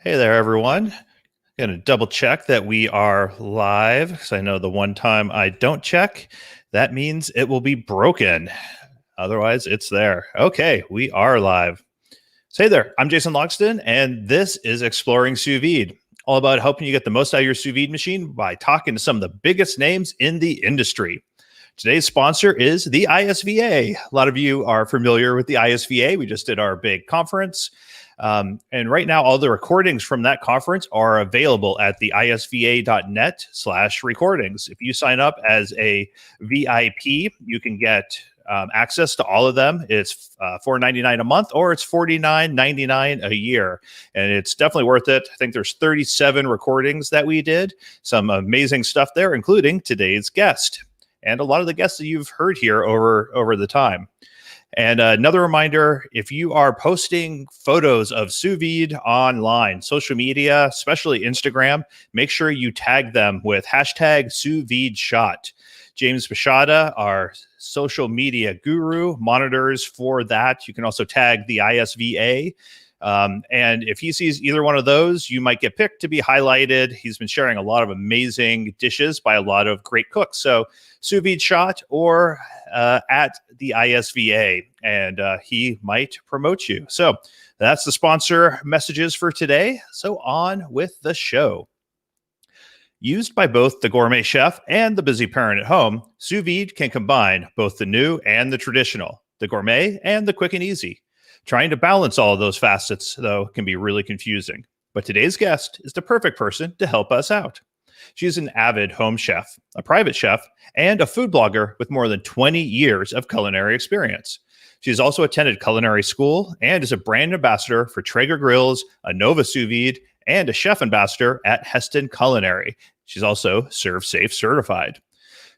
Hey there, everyone. Going to double check that we are live because I know the one time I don't check, that means it will be broken. Otherwise, it's there. Okay, we are live. So, hey there, I'm Jason Loxton, and this is Exploring Sous Vide, all about helping you get the most out of your sous vide machine by talking to some of the biggest names in the industry. Today's sponsor is the ISVA. A lot of you are familiar with the ISVA. We just did our big conference. And right now, all the recordings from that conference are available at the isva.net/recordings. If you sign up as a VIP, you can get access to all of them. It's $4.99 a month, or it's $49.99 a year. And it's definitely worth it. I think there's 37 recordings that we did. Some amazing stuff there, including today's guest and a lot of the guests that you've heard here over the time. And another reminder, if you are posting photos of sous vide online, social media, especially Instagram, make sure you tag them with hashtag sous vide shot. James Bashada, our social media guru, monitors for that. You can also tag the ISVA. And if he sees either one of those, you might get picked to be highlighted. He's been sharing a lot of amazing dishes by a lot of great cooks. So sous vide shot or at the ISVA, and he might promote you. So that's the sponsor messages for today. So on with the show. Used by both the gourmet chef and the busy parent at home, sous vide can combine both the new and the traditional, the gourmet and the quick and easy. Trying to balance all of those facets, though, can be really confusing. But today's guest is the perfect person to help us out. She's an avid home chef, a private chef, and a food blogger with more than 20 years of culinary experience. She's also attended culinary school and is a brand ambassador for Traeger Grills, a Nova Sous Vide, and a chef ambassador at Heston Culinary. She's also Serve Safe certified.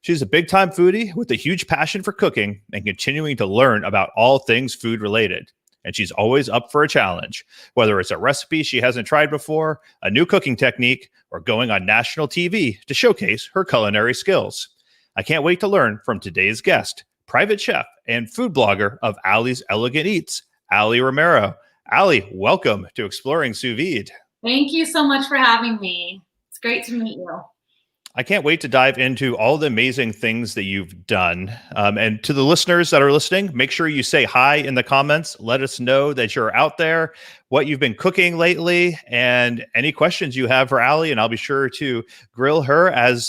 She's a big-time foodie with a huge passion for cooking and continuing to learn about all things food related. And she's always up for a challenge, whether it's a recipe she hasn't tried before, a new cooking technique, or going on national TV to showcase her culinary skills. I can't wait to learn from today's guest, private chef and food blogger of Aly's Elegant Eats, Aly Romero. Aly, welcome to Exploring Sous Vide. Thank you so much for having me. It's great to meet you. I can't wait to dive into all the amazing things that you've done. And to the listeners that are listening, make sure you say hi in the comments. Let us know that you're out there, what you've been cooking lately, and any questions you have for Aly. And I'll be sure to grill her as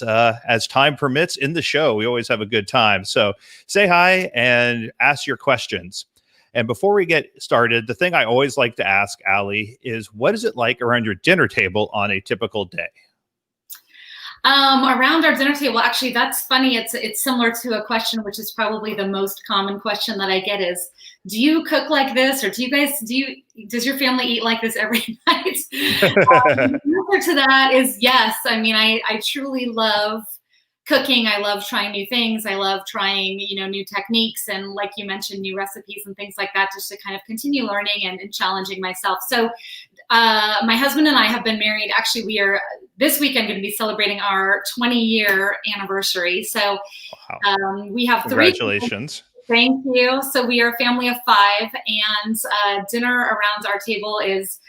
time permits in the show. We always have a good time. So say hi and ask your questions. And before we get started, the thing I always like to ask Aly is, what is it like around your dinner table on a typical day? Around our dinner table, actually, that's funny. It's similar to a question, which is probably the most common question that I get is, do you cook like this? Or does your family eat like this every night? The answer to that is yes. I mean, I truly love cooking. I love trying new things. I love trying, new techniques and, like you mentioned, new recipes and things like that, just to kind of continue learning and challenging myself. So my husband and I have been married. Actually, this weekend going to be celebrating our 20-year anniversary. So we have three. Congratulations. Thank you. So we are a family of 5, and dinner around our table is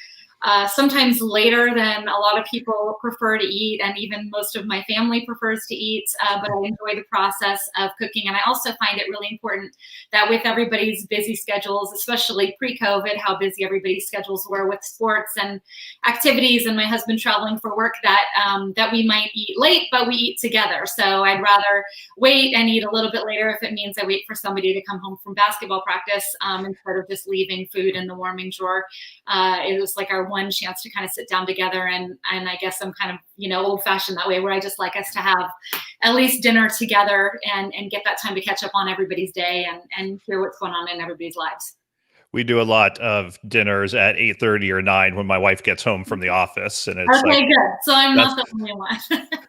sometimes later than a lot of people prefer to eat, and even most of my family prefers to eat, but I enjoy the process of cooking. And I also find it really important that with everybody's busy schedules, especially pre-COVID, how busy everybody's schedules were with sports and activities, and my husband traveling for work, that we might eat late, but we eat together. So I'd rather wait and eat a little bit later if it means I wait for somebody to come home from basketball practice, instead of just leaving food in the warming drawer. It was like our one chance to kind of sit down together, and I guess I'm kind of old fashioned that way, where I just like us to have at least dinner together and get that time to catch up on everybody's day and hear what's going on in everybody's lives. We do a lot of dinners at 8:30 or 9 when my wife gets home from the office, and it's okay, good. So I'm not the only one.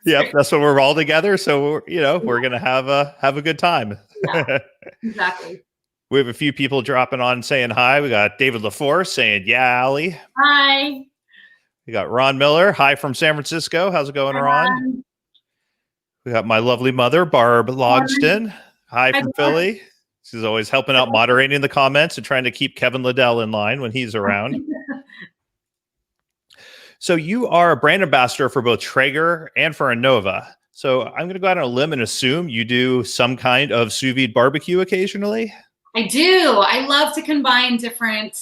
Yep, that's when we're all together. So we're gonna have a good time. Yeah, exactly. We have a few people dropping on saying hi. We got David LaForce saying, yeah, Aly. Hi. We got Ron Miller. Hi from San Francisco. How's it going, Ron? We got my lovely mother, Barb Logston. Hi from Philly. She's always helping out, moderating the comments and trying to keep Kevin Liddell in line when he's around. So you are a brand ambassador for both Traeger and for Innova. So I'm going to go out on a limb and assume you do some kind of sous vide barbecue occasionally. I do. I love to combine different,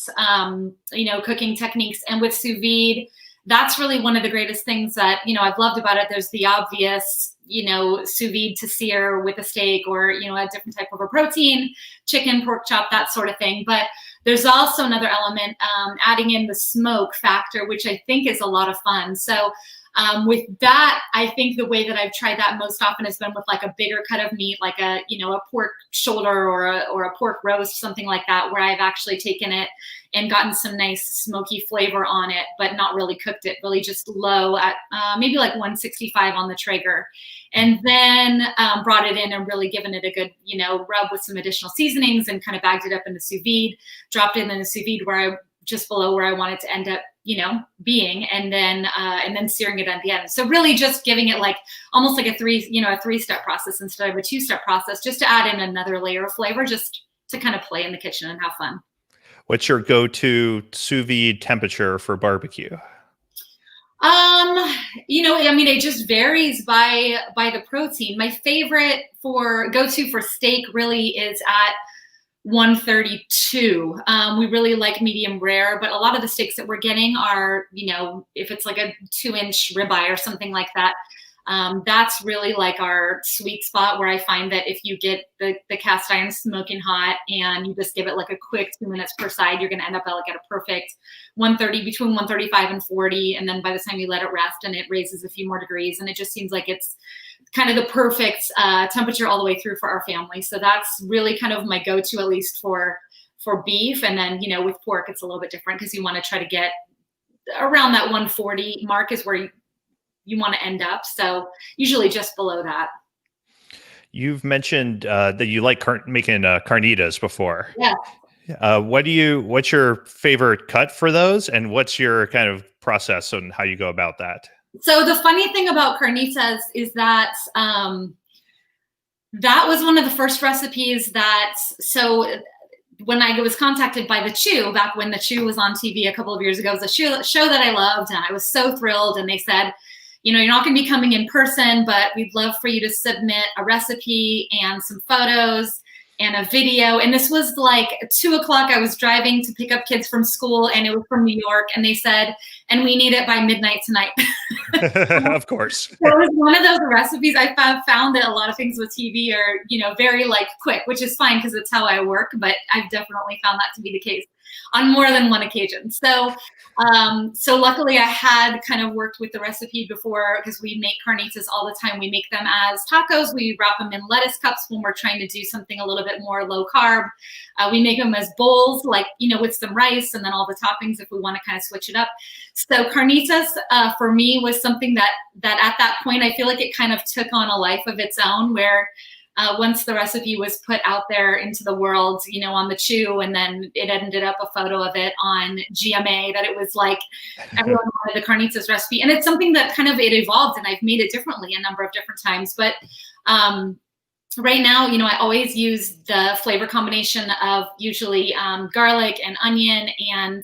cooking techniques. And with sous vide, that's really one of the greatest things that, I've loved about it. There's the obvious, sous vide to sear with a steak or, a different type of a protein, chicken, pork chop, that sort of thing. But there's also another element, adding in the smoke factor, which I think is a lot of fun. So with that, I think the way that I've tried that most often has been with like a bigger cut of meat, like a pork shoulder or a pork roast, something like that, where I've actually taken it and gotten some nice smoky flavor on it, but not really cooked it, really just low at maybe like 165 on the Traeger. And then brought it in and really given it a good, rub with some additional seasonings and kind of bagged it up in the sous vide, dropped it in the sous vide just below where I want it to end up, being, and then searing it at the end. So really just giving it like almost like a three-step process instead of a two-step process, just to add in another layer of flavor, just to kind of play in the kitchen and have fun. What's your go-to sous vide temperature for barbecue? It just varies by the protein. My favorite go-to for steak really is at 132. We really like medium rare, but a lot of the steaks that we're getting are, if it's like a 2-inch ribeye or something like that, that's really like our sweet spot, where I find that if you get the cast iron smoking hot and you just give it like a quick 2 minutes per side, you're going to end up at a perfect 130, between 135 and 40. And then by the time you let it rest and it raises a few more degrees, and it just seems like it's kind of the perfect temperature all the way through for our family. So that's really kind of my go-to, at least for beef. And then, with pork, it's a little bit different because you want to try to get around that 140 mark is where you want to end up. So usually just below that. You've mentioned that you like making carnitas before. Yeah. What's your favorite cut for those, and what's your kind of process on how you go about that? So the funny thing about carnitas is that that was one of the first recipes when I was contacted by the Chew, back when the Chew was on TV a couple of years ago, it was a show that I loved, and I was so thrilled. And they said, you're not going to be coming in person, but we'd love for you to submit a recipe and some photos and a video. And this was like 2:00. I was driving to pick up kids from school, and it was from New York. And they said, and we need it by midnight tonight. Of course. So it was one of those recipes. I found that a lot of things with TV are, very like quick, which is fine because it's how I work. But I've definitely found that to be the case on more than one occasion. So luckily I had kind of worked with the recipe before, because we make carnitas all the time. We make them as tacos. We wrap them in lettuce cups when we're trying to do something a little bit more low carb. We make them as bowls, like, with some rice and then all the toppings if we want to kind of switch it up. So carnitas for me was something that at that point, I feel like it kind of took on a life of its own, where once the recipe was put out there into the world, on the Chew, and then it ended up a photo of it on GMA, that it was like everyone wanted the carnitas recipe. And it's something that kind of it evolved, and I've made it differently a number of different times. But right now, I always use the flavor combination of usually garlic and onion and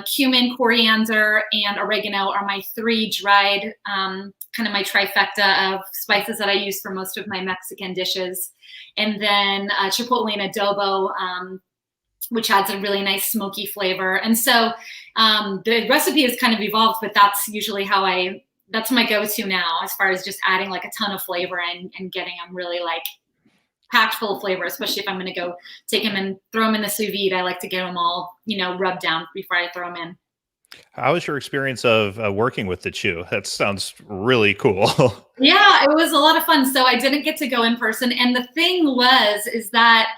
cumin, coriander, and oregano are my 3 dried, kind of my trifecta of spices that I use for most of my Mexican dishes. And then chipotle and adobo, which adds a really nice smoky flavor. And so the recipe has kind of evolved, but that's usually that's my go-to now, as far as just adding like a ton of flavor and getting them really like packed full of flavor, especially if I'm going to go take them and throw them in the sous vide. I like to get them all, rubbed down before I throw them in. How was your experience of working with the Chew? That sounds really cool. Yeah, it was a lot of fun. So I didn't get to go in person. And the thing is that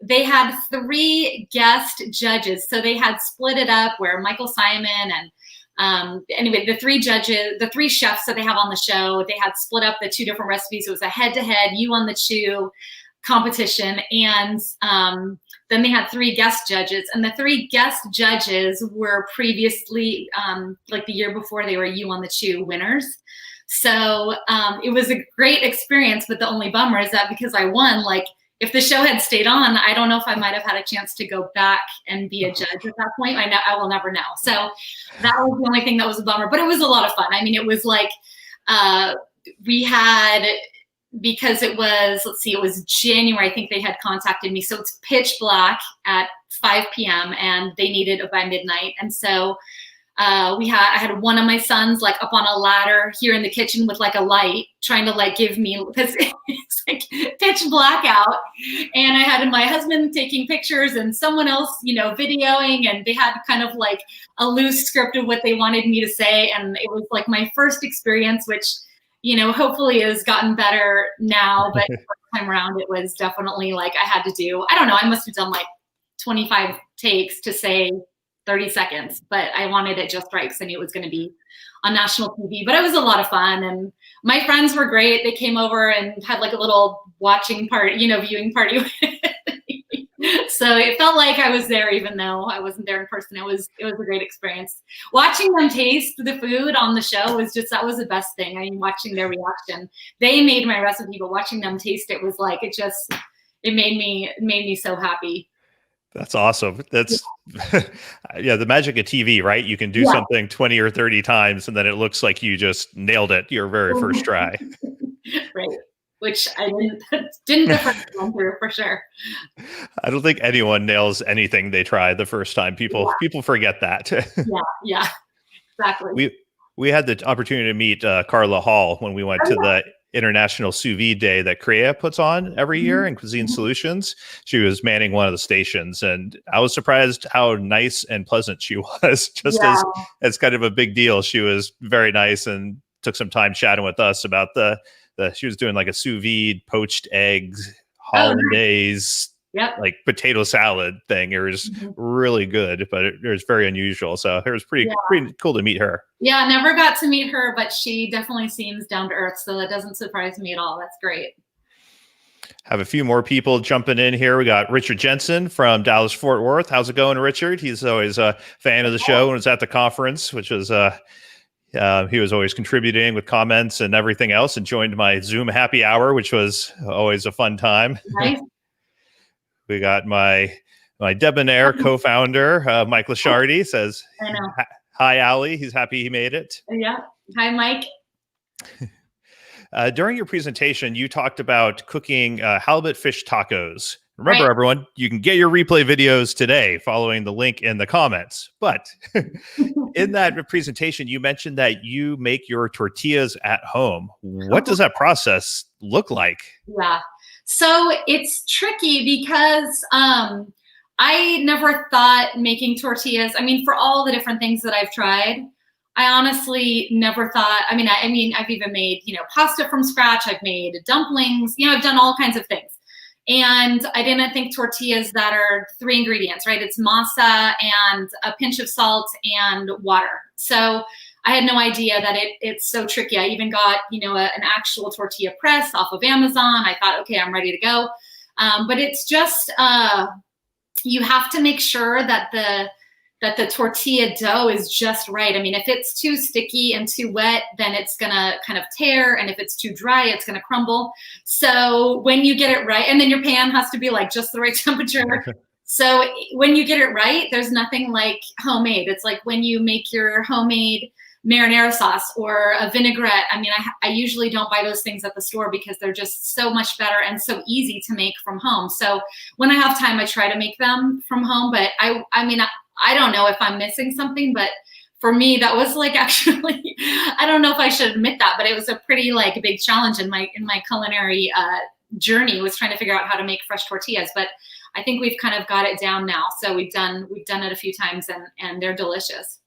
they had 3 guest judges. So they had split it up where Michael Simon and anyway, the 3 judges, the 3 chefs that they have on the show, they had split up the 2 different recipes. It was a head-to-head, you on the Chew competition. And then they had 3 guest judges, and the 3 guest judges were previously, like the year before, they were You on the Chew winners. So it was a great experience, but the only bummer is that because I won, like, if the show had stayed on, I don't know if I might have had a chance to go back and be a judge at that point. I will never know. So that was the only thing that was a bummer, but it was a lot of fun. I mean, it was like, we had, because it was, it was January, I think they had contacted me. So it's pitch black at 5 p.m. and they needed it by midnight. And so I had one of my sons like up on a ladder here in the kitchen with like a light trying to like give me, because it's like pitch black out. And I had my husband taking pictures and someone else, videoing, and they had kind of like a loose script of what they wanted me to say. And it was like my first experience, which, hopefully has gotten better now, but the first time around, it was definitely like I had to do, I don't know, I must have done like 25 takes to say 30 seconds, but I wanted it just right because I knew it was going to be on national TV. But it was a lot of fun, and my friends were great. They came over and had like a little watching party, viewing party. So it felt like I was there, even though I wasn't there in person. It was a great experience. Watching them taste the food on the show that was the best thing. I mean, watching their reaction. They made my recipe, but watching them taste it was like it made me so happy. That's awesome. That's the magic of TV, right? You can do something 20 or 30 times and then it looks like you just nailed it your very first try. Right. Which I didn't the first one through for sure. I don't think anyone nails anything they try the first time. People forget that. Yeah, exactly. We had the opportunity to meet Carla Hall when we went to the International Sous Vide Day that CREA puts on every year in Cuisine Solutions. She was manning one of the stations, and I was surprised how nice and pleasant she was. Just as kind of a big deal, she was very nice and took some time chatting with us about she was doing like a sous vide poached eggs hollandaise like potato salad thing. It was really good, but it was very unusual. So it was pretty cool to meet her. Yeah, never got to meet her, but she definitely seems down to earth. So that doesn't surprise me at all. That's great. Have a few more people jumping in here. We got Richard Jensen from Dallas Fort Worth. How's it going, Richard? He's always a fan of the show and was at the conference, which was he was always contributing with comments and everything else, and joined my Zoom happy hour, which was always a fun time. Nice. We got my Debonair co-founder, Mike Lashardi, says, hi, Aly. He's happy he made it. Yeah. Hi, Mike. During your presentation, you talked about cooking halibut fish tacos. Remember, everyone, you can get your replay videos today following the link in the comments. But in that presentation, you mentioned that you make your tortillas at home. What does that process look like? Yeah. So it's tricky because I never thought making tortillas, I mean, for all the different things that I've tried, I honestly never thought, I mean, I've even made, pasta from scratch. I've made dumplings, I've done all kinds of things. And I didn't think tortillas that are 3 ingredients, right? It's masa and a pinch of salt and water. So I had no idea that it's so tricky. I even got, an actual tortilla press off of Amazon. I thought, okay, I'm ready to go. But it's just, you have to make sure that the tortilla dough is just right. I mean, if it's too sticky and too wet, then it's gonna kind of tear. And if it's too dry, it's gonna crumble. So when you get it right, and then your pan has to be like just the right temperature. So when you get it right, there's nothing like homemade. It's like when you make your homemade marinara sauce or a vinaigrette. I mean, I usually don't buy those things at the store because they're just so much better and so easy to make from home. So when I have time, I try to make them from home. But I mean, I don't know if I'm missing something, but for me, that was like actually, I don't know if I should admit that, but it was a pretty like big challenge in my culinary journey, was trying to figure out how to make fresh tortillas. But I think we've kind of got it down now. So we've done it a few times, and they're delicious.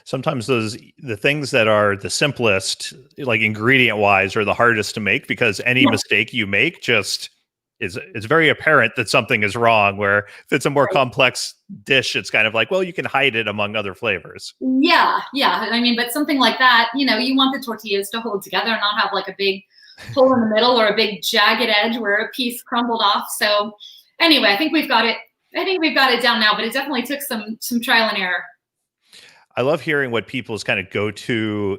Sometimes the things that are the simplest, like ingredient wise, are the hardest to make, because any mistake you make just it's very apparent that something is wrong. Where if it's a more complex dish, it's kind of like, well, you can hide it among other flavors. Yeah. I mean, but something like that, you want the tortillas to hold together and not have like a big hole in the middle or a big jagged edge where a piece crumbled off. So anyway, I think we've got it down now, but it definitely took some trial and error. I love hearing what people's kind of go-to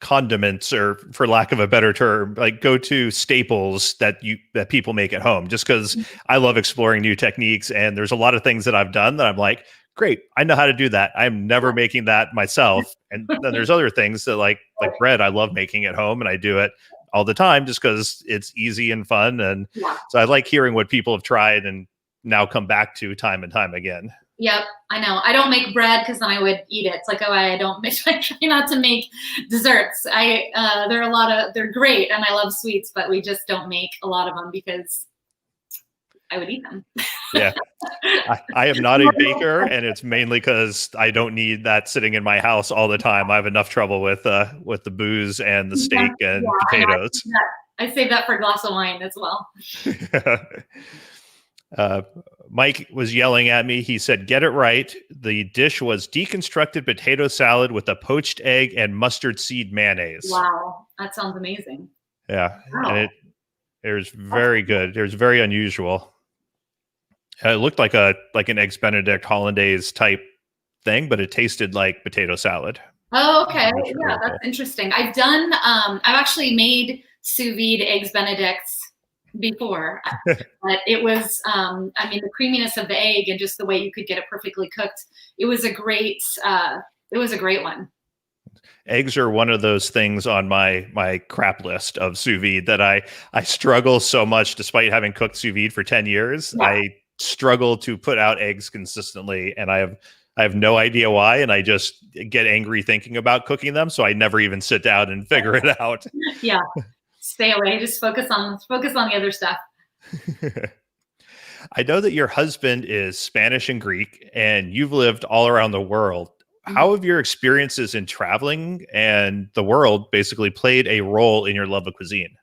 condiments, or for lack of a better term, like go-to staples that people make at home, just because I love exploring new techniques. And there's a lot of things that I've done that I'm like, great, I know how to do that. I'm never making that myself. And then there's other things that like bread, I love making at home, and I do it all the time just because it's easy and fun. And so I like hearing what people have tried and now come back to time and time again. Yep, I know. I don't make bread because then I would eat it. It's like, oh, I don't make, I try not to make desserts. They're great and I love sweets, but we just don't make a lot of them because I would eat them. Yeah. I am not a baker, and it's mainly because I don't need that sitting in my house all the time. I have enough trouble with the booze and the steak and potatoes. I save that for a glass of wine as well. Mike was yelling at me. He said, "Get it right. The dish was deconstructed potato salad with a poached egg and mustard seed mayonnaise." Wow, that sounds amazing. Yeah, wow. And it was very good. It was very unusual. It looked like an Eggs Benedict hollandaise type thing, but it tasted like potato salad. Oh, okay. Yeah, that's interesting. I've actually made sous vide Eggs Benedicts before, but it was, the creaminess of the egg and just the way you could get it perfectly cooked. It was a great one. Eggs are one of those things on my crap list of sous vide that I struggle so much, despite having cooked sous vide for 10 years. Yeah. I struggle to put out eggs consistently, and I have no idea why, and I just get angry thinking about cooking them, so I never even sit down and figure it out. Yeah. Stay away. Just focus on the other stuff. I know that your husband is Spanish and Greek, and you've lived all around the world. How have your experiences in traveling and the world basically played a role in your love of cuisine?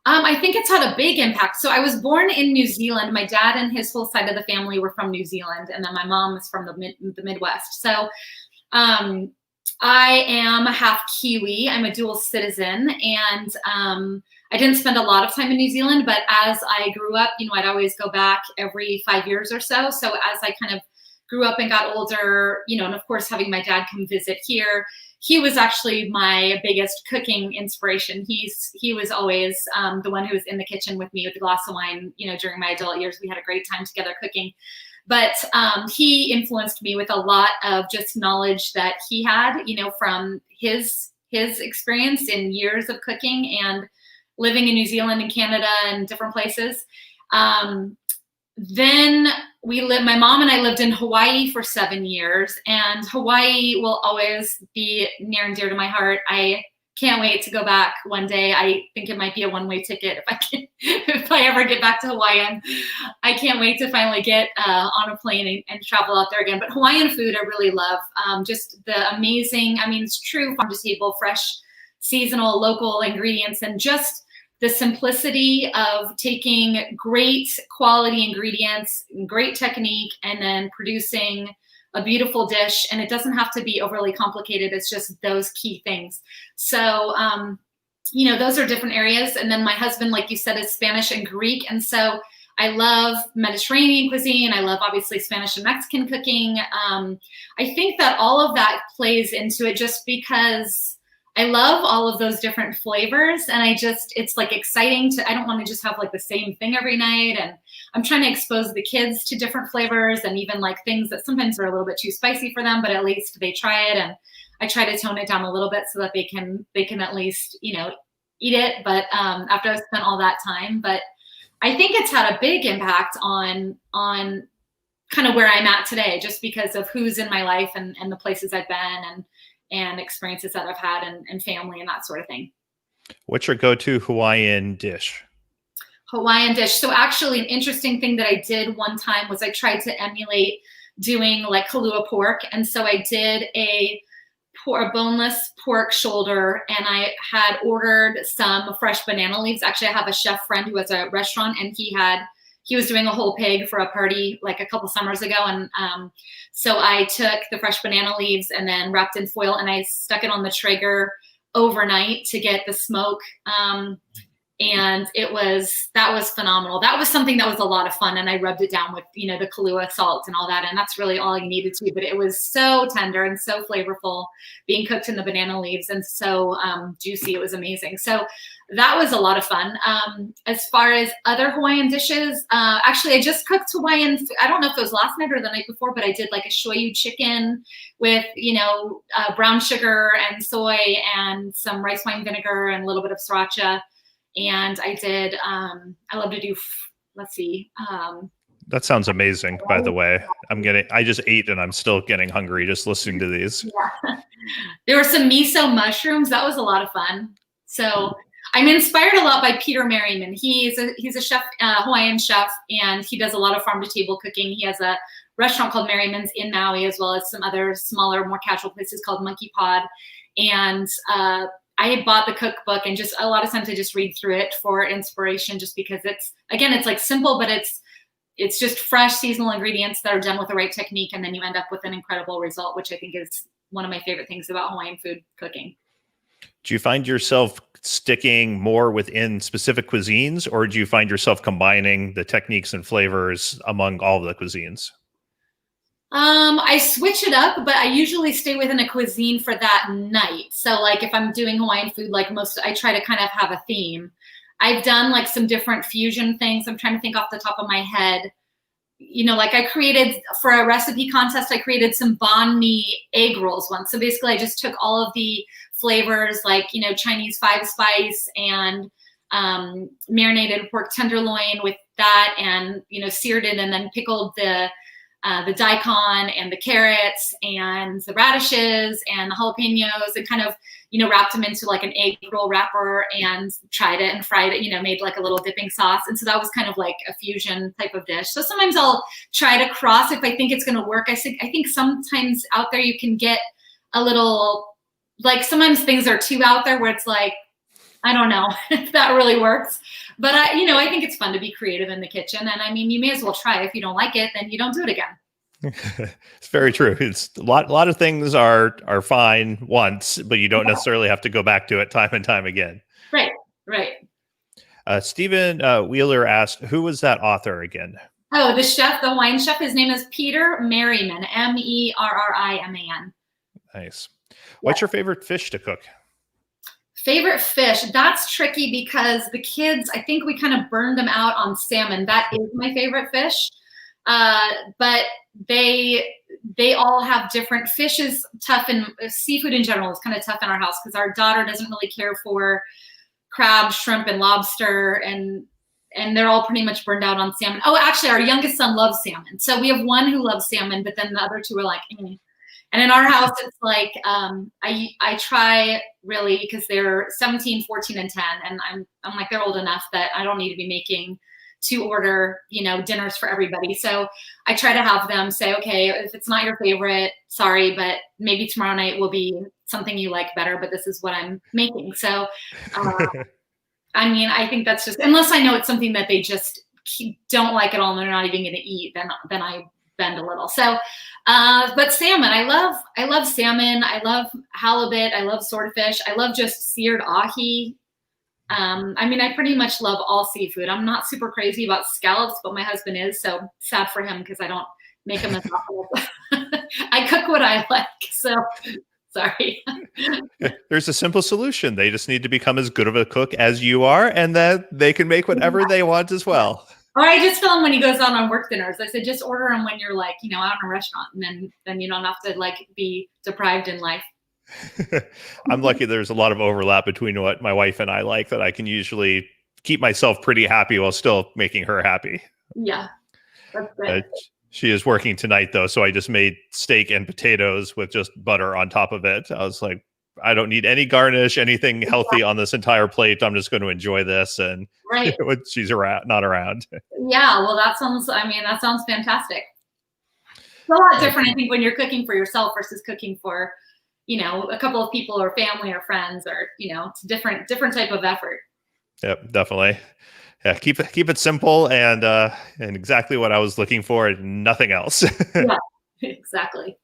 I think it's had a big impact. So I was born in New Zealand. My dad and his whole side of the family were from New Zealand, and then my mom is from the Midwest. So I am half Kiwi. I'm a dual citizen, and I didn't spend a lot of time in New Zealand, but as I grew up, I'd always go back every 5 years or so. So as I kind of grew up and got older, and of course having my dad come visit here, he was actually my biggest cooking inspiration. He was always the one who was in the kitchen with me with a glass of wine. During my adult years, we had a great time together cooking. But he influenced me with a lot of just knowledge that he had, from his experience in years of cooking and living in New Zealand and Canada and different places. Then my mom and I lived in Hawaii for 7 years, and Hawaii will always be near and dear to my heart. I can't wait to go back one day. I think it might be a one-way ticket if I ever get back to Hawaii. I can't wait to finally get on a plane and travel out there again. But Hawaiian food I really love. Just the amazing, it's true farm to table, fresh, seasonal, local ingredients, and just the simplicity of taking great quality ingredients, great technique, and then producing a beautiful dish. And it doesn't have to be overly complicated. It's just those key things. So, those are different areas. And then my husband, like you said, is Spanish and Greek. And so I love Mediterranean cuisine. I love, obviously, Spanish and Mexican cooking. I think that all of that plays into it just because I love all of those different flavors, and it's like exciting I don't want to just have like the same thing every night, and I'm trying to expose the kids to different flavors and even like things that sometimes are a little bit too spicy for them, but at least they try it, and I try to tone it down a little bit so that they can at least, eat it, but after I've spent all that time. But I think it's had a big impact on kind of where I'm at today, just because of who's in my life and the places I've been and experiences that I've had and family and that sort of thing. What's your go-to Hawaiian dish? Hawaiian dish. So actually an interesting thing that I did one time was I tried to emulate doing like kalua pork. And so I did a boneless pork shoulder, and I had ordered some fresh banana leaves. Actually, I have a chef friend who has a restaurant, and he was doing a whole pig for a party like a couple summers ago. And so I took the fresh banana leaves and then wrapped in foil, and I stuck it on the Traeger overnight to get the smoke. And that was phenomenal. That was something that was a lot of fun. And I rubbed it down with, the Kahlua salt and all that. And that's really all I needed to, but it was so tender and so flavorful being cooked in the banana leaves and so juicy. It was amazing. So that was a lot of fun. As far as other Hawaiian dishes, actually I just cooked Hawaiian. I don't know if it was last night or the night before, but I did like a shoyu chicken with, brown sugar and soy and some rice wine vinegar and a little bit of sriracha. And I did, I love to do, let's see. That sounds amazing, by the way. I just ate and I'm still getting hungry just listening to these. Yeah. There were some miso mushrooms. That was a lot of fun. So I'm inspired a lot by Peter Merriman. He's a chef, Hawaiian chef, and he does a lot of farm to table cooking. He has a restaurant called Merriman's in Maui, as well as some other smaller, more casual places called Monkey Pod. And, I had bought the cookbook, and just a lot of times I just read through it for inspiration, just because it's like simple, but it's just fresh seasonal ingredients that are done with the right technique. And then you end up with an incredible result, which I think is one of my favorite things about Hawaiian food cooking. Do you find yourself sticking more within specific cuisines, or do you find yourself combining the techniques and flavors among all of the cuisines? I switch it up, but I usually stay within a cuisine for that night. So like if I'm doing Hawaiian food, I try to kind of have a theme. I've done like some different fusion things. I'm trying to think off the top of my head. Like I created for a recipe contest, I created some banh mi egg rolls once. So basically I just took all of the flavors like, Chinese 5-spice and marinated pork tenderloin with that and, seared it and then pickled the daikon and the carrots and the radishes and the jalapenos and kind of, wrapped them into like an egg roll wrapper and tried it and fried it, made like a little dipping sauce. And so that was kind of like a fusion type of dish. So sometimes I'll try to cross if I think it's going to work. I think sometimes out there you can get a little, like sometimes things are too out there where it's like, I don't know if that really works. But I think it's fun to be creative in the kitchen. And I mean, you may as well try. If you don't like it, then you don't do it again. It's very true. It's a lot of things are fine once, but you don't necessarily have to go back to it time and time again. Right. Stephen Wheeler asked, who was that author again? Oh, the Hawaiian chef. His name is Peter Merriman, Merriman. Nice. What's your favorite fish to cook? Favorite fish? That's tricky because the kids, I think we kind of burned them out on salmon. That is my favorite fish. But they all have different fishes. Tough, and seafood in general is kind of tough in our house because our daughter doesn't really care for crab, shrimp, and lobster, and they're all pretty much burned out on salmon. Oh, actually, our youngest son loves salmon. So we have one who loves salmon, but then the other two are like, eh. And in our house, it's like, I try really because they're 17, 14, and 10. And I'm like, they're old enough that I don't need to be making to order, dinners for everybody. So I try to have them say, okay, if it's not your favorite, sorry, but maybe tomorrow night will be something you like better, but this is what I'm making. So, I mean, I think that's just, unless I know it's something that they just don't like at all and they're not even going to eat, then I bend a little. So, but salmon, I love salmon. I love halibut. I love swordfish. I love just seared ahi. I mean, I pretty much love all seafood. I'm not super crazy about scallops, but my husband is, so sad for him because I don't make him as often. I cook what I like, so sorry. There's a simple solution. They just need to become as good of a cook as you are, and that they can make whatever they want as well. Or I just tell him when he goes out on work dinners, I said, just order him when you're like, out in a restaurant, and then you don't have to like be deprived in life. I'm lucky there's a lot of overlap between what my wife and I like that I can usually keep myself pretty happy while still making her happy. Yeah, that's good. She is working tonight though, so I just made steak and potatoes with just butter on top of it. I was like, I don't need any garnish, anything healthy on this entire plate. I'm just going to enjoy this. And right. when she's not around. Yeah, well, that sounds fantastic. It's a lot different, I think, when you're cooking for yourself versus cooking for a couple of people or family or friends, or it's a different type of effort. Yep, definitely. Yeah, keep it simple and exactly what I was looking for, and nothing else. Yeah, exactly.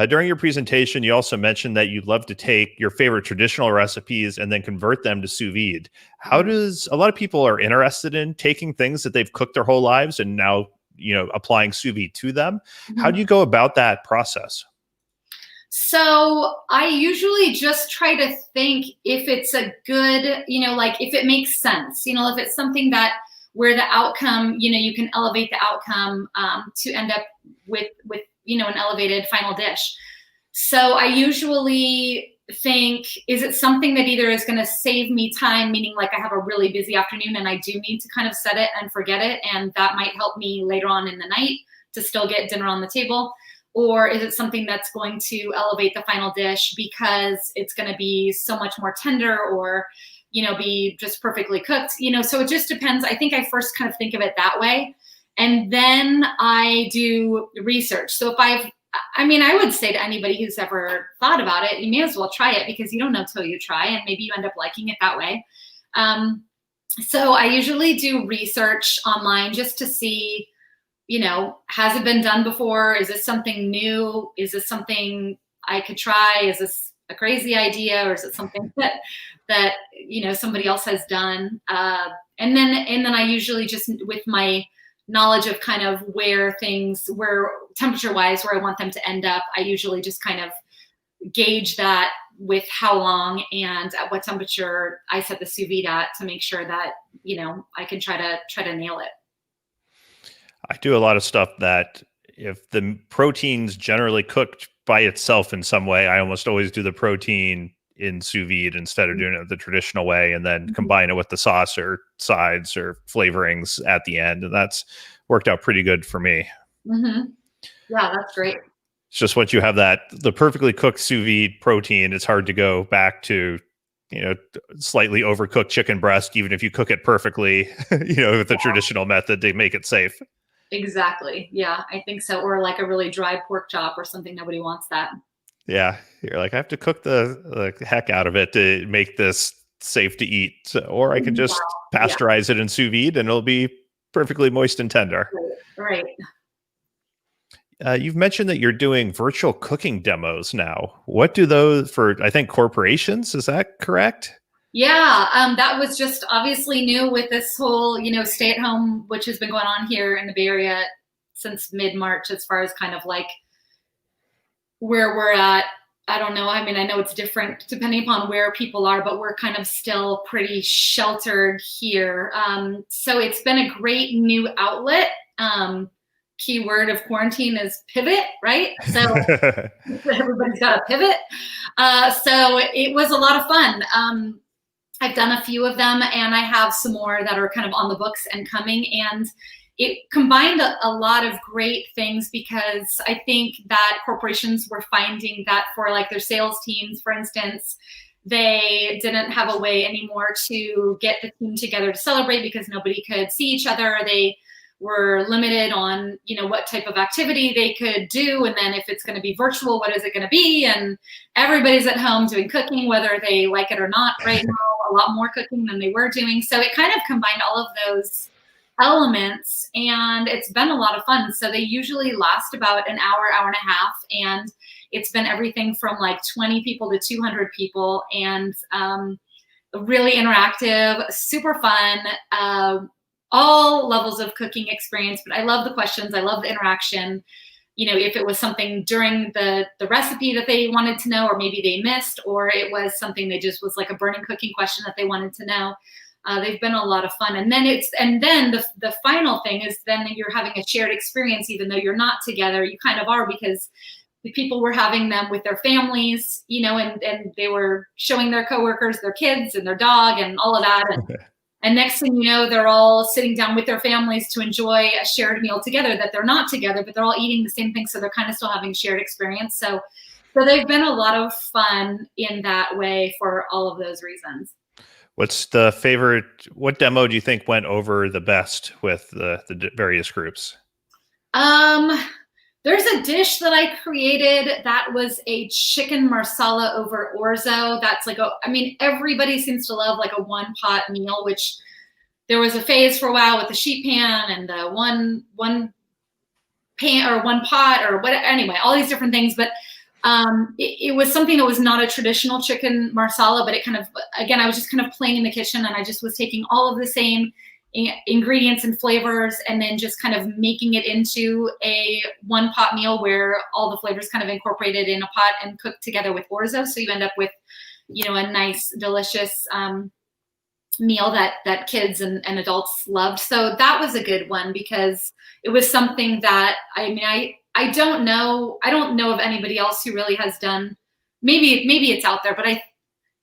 During your presentation, you also mentioned that you'd love to take your favorite traditional recipes and then convert them to sous vide. How does a lot of people are interested in taking things that they've cooked their whole lives and now, applying sous vide to them? How do you go about that process? So I usually just try to think if it's a good, like if it makes sense, if it's something that where the outcome, you can elevate the outcome to end up with an elevated final dish. So I usually think, is it something that either is going to save me time, meaning like I have a really busy afternoon and I do need to kind of set it and forget it, and that might help me later on in the night to still get dinner on the table? Or is it something that's going to elevate the final dish because it's going to be so much more tender or, be just perfectly cooked? So it just depends. I think I first kind of think of it that way. And then I do research. So I would say to anybody who's ever thought about it, you may as well try it because you don't know till you try, and maybe you end up liking it that way. So I usually do research online just to see, has it been done before? Is this something new? Is this something I could try? Is this a crazy idea, or is it something that somebody else has done? And then I usually just, with my knowledge of kind of where temperature wise, where I want them to end up, I usually just kind of gauge that with how long and at what temperature I set the sous vide at to make sure that, I can try to nail it. I do a lot of stuff that if the protein's generally cooked by itself in some way, I almost always do the protein in sous vide instead of doing it the traditional way, and then combine it with the sauce or sides or flavorings at the end. And that's worked out pretty good for me. Mm-hmm. Yeah, that's great. It's just once you have the perfectly cooked sous vide protein, it's hard to go back to, slightly overcooked chicken breast, even if you cook it perfectly, with the traditional method to make it safe. Exactly. Yeah, I think so. Or like a really dry pork chop or something. Nobody wants that. Yeah, you're like, I have to cook the heck out of it to make this safe to eat, or I can just pasteurize it in sous vide and it'll be perfectly moist and tender. Right. You've mentioned that you're doing virtual cooking demos now. What do those for, I think, corporations? Is that correct? Yeah, that was just obviously new with this whole, stay at home, which has been going on here in the Bay Area since mid-March, as far as kind of like where we're at. I don't know. I mean, I know it's different depending upon where people are, but we're kind of still pretty sheltered here. So it's been a great new outlet. Keyword of quarantine is pivot, right? So everybody's got a pivot. So it was a lot of fun. I've done a few of them, and I have some more that are kind of on the books and coming. And it combined a lot of great things, because I think that corporations were finding that for like their sales teams, for instance, they didn't have a way anymore to get the team together to celebrate because nobody could see each other. They were limited on, what type of activity they could do. And then if it's going to be virtual, what is it going to be? And everybody's at home doing cooking, whether they like it or not right now, a lot more cooking than they were doing. So it kind of combined all of those elements, and it's been a lot of fun. So they usually last about an hour, hour and a half. And it's been everything from like 20 people to 200 people, and really interactive, super fun, all levels of cooking experience. But I love the questions. I love the interaction. If it was something during the recipe that they wanted to know, or maybe they missed, or it was something they just was like a burning cooking question that they wanted to know. They've been a lot of fun. And then the final thing is then you're having a shared experience, even though you're not together. You kind of are, because the people were having them with their families, and they were showing their coworkers, their kids and their dog and all of that. And next thing you know, they're all sitting down with their families to enjoy a shared meal together, that they're not together, but they're all eating the same thing. So they're kind of still having shared experience. So they've been a lot of fun in that way for all of those reasons. What's what demo do you think went over the best with the various groups? There's a dish that I created that was a chicken marsala over orzo. That's like everybody seems to love like a one pot meal, which there was a phase for a while with the sheet pan and the one pan or one pot or what. Anyway, all these different things. But It was something that was not a traditional chicken marsala, but it kind of, again, I was just kind of playing in the kitchen, and I just was taking all of the same ingredients and flavors and then just kind of making it into a one pot meal where all the flavors kind of incorporated in a pot and cooked together with orzo. So you end up with, a nice, delicious meal that kids and adults loved. So that was a good one because it was something that, I don't know of anybody else who really has done. Maybe it's out there, but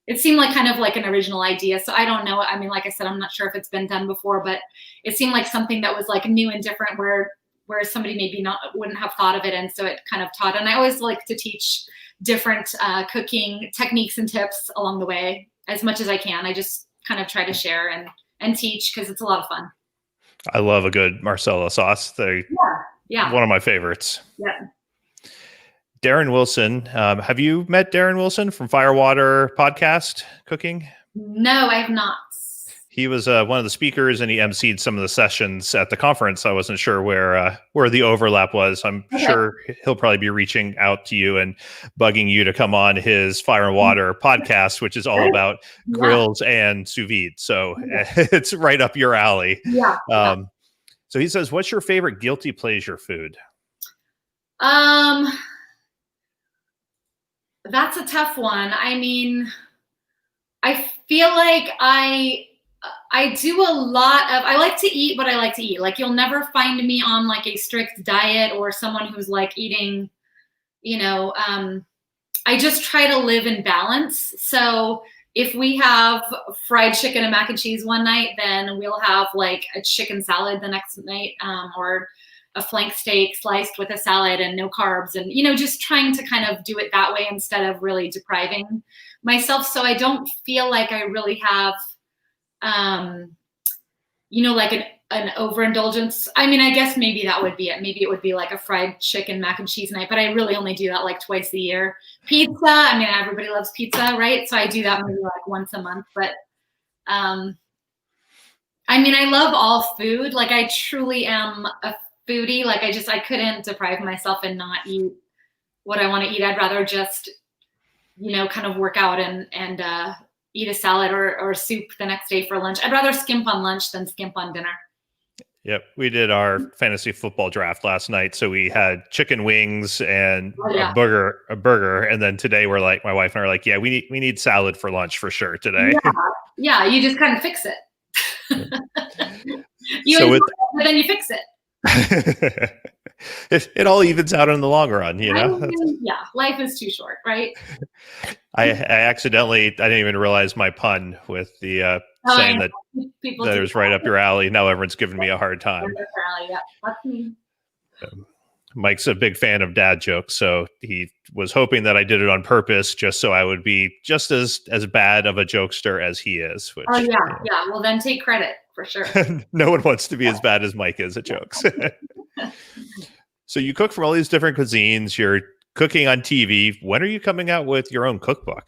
it seemed like kind of like an original idea. So I don't know. I mean, like I said, I'm not sure if it's been done before, but it seemed like something that was like new and different where somebody maybe wouldn't have thought of it. And so it kind of taught. And I always like to teach different cooking techniques and tips along the way as much as I can. I just kind of try to share and teach because it's a lot of fun. I love a good Marsala sauce. Yeah. One of my favorites. Yeah. Darren Wilson. Have you met Darren Wilson from Firewater Podcast Cooking? No, I have not. He was one of the speakers, and he emceed some of the sessions at the conference. I wasn't sure where the overlap was. I'm sure he'll probably be reaching out to you and bugging you to come on his Fire and Water podcast, which is all about grills and sous vide. So it's right up your alley. Yeah. So he says, "What's your favorite guilty pleasure food?" That's a tough one. I mean, I feel like I do a lot of, I like to eat what I like to eat. Like you'll never find me on like a strict diet or someone who's like eating, I just try to live in balance. So if we have fried chicken and mac and cheese one night, then we'll have like a chicken salad the next night, or a flank steak sliced with a salad and no carbs, and just trying to kind of do it that way instead of really depriving myself. So I don't feel like I really have like an overindulgence. I mean, I guess maybe that would be it. Maybe it would be like a fried chicken mac and cheese night, but I really only do that like twice a year. Pizza, I mean, everybody loves pizza, right? So I do that maybe like once a month, but I mean, I love all food. Like I truly am a foodie. Like I couldn't deprive myself and not eat what I want to eat. I'd rather just, kind of work out and eat a salad or soup the next day for lunch. I'd rather skimp on lunch than skimp on dinner. Yep. We did our fantasy football draft last night. So we had chicken wings and a burger. And then today we're like, my wife and I are like, yeah, we need salad for lunch for sure today. Yeah. You just kind of fix it. But then you fix it. It all evens out in the long run, Yeah, life is too short, right? I didn't even realize my pun with the saying that it was right up your alley. Now everyone's giving me a hard time. Yeah, that's me. Mike's a big fan of dad jokes, so he was hoping that I did it on purpose just so I would be just as bad of a jokester as he is. Which, yeah. Well, then take credit for sure. No one wants to be as bad as Mike is at jokes. So you cook from all these different cuisines. You're cooking on TV. When are you coming out with your own cookbook?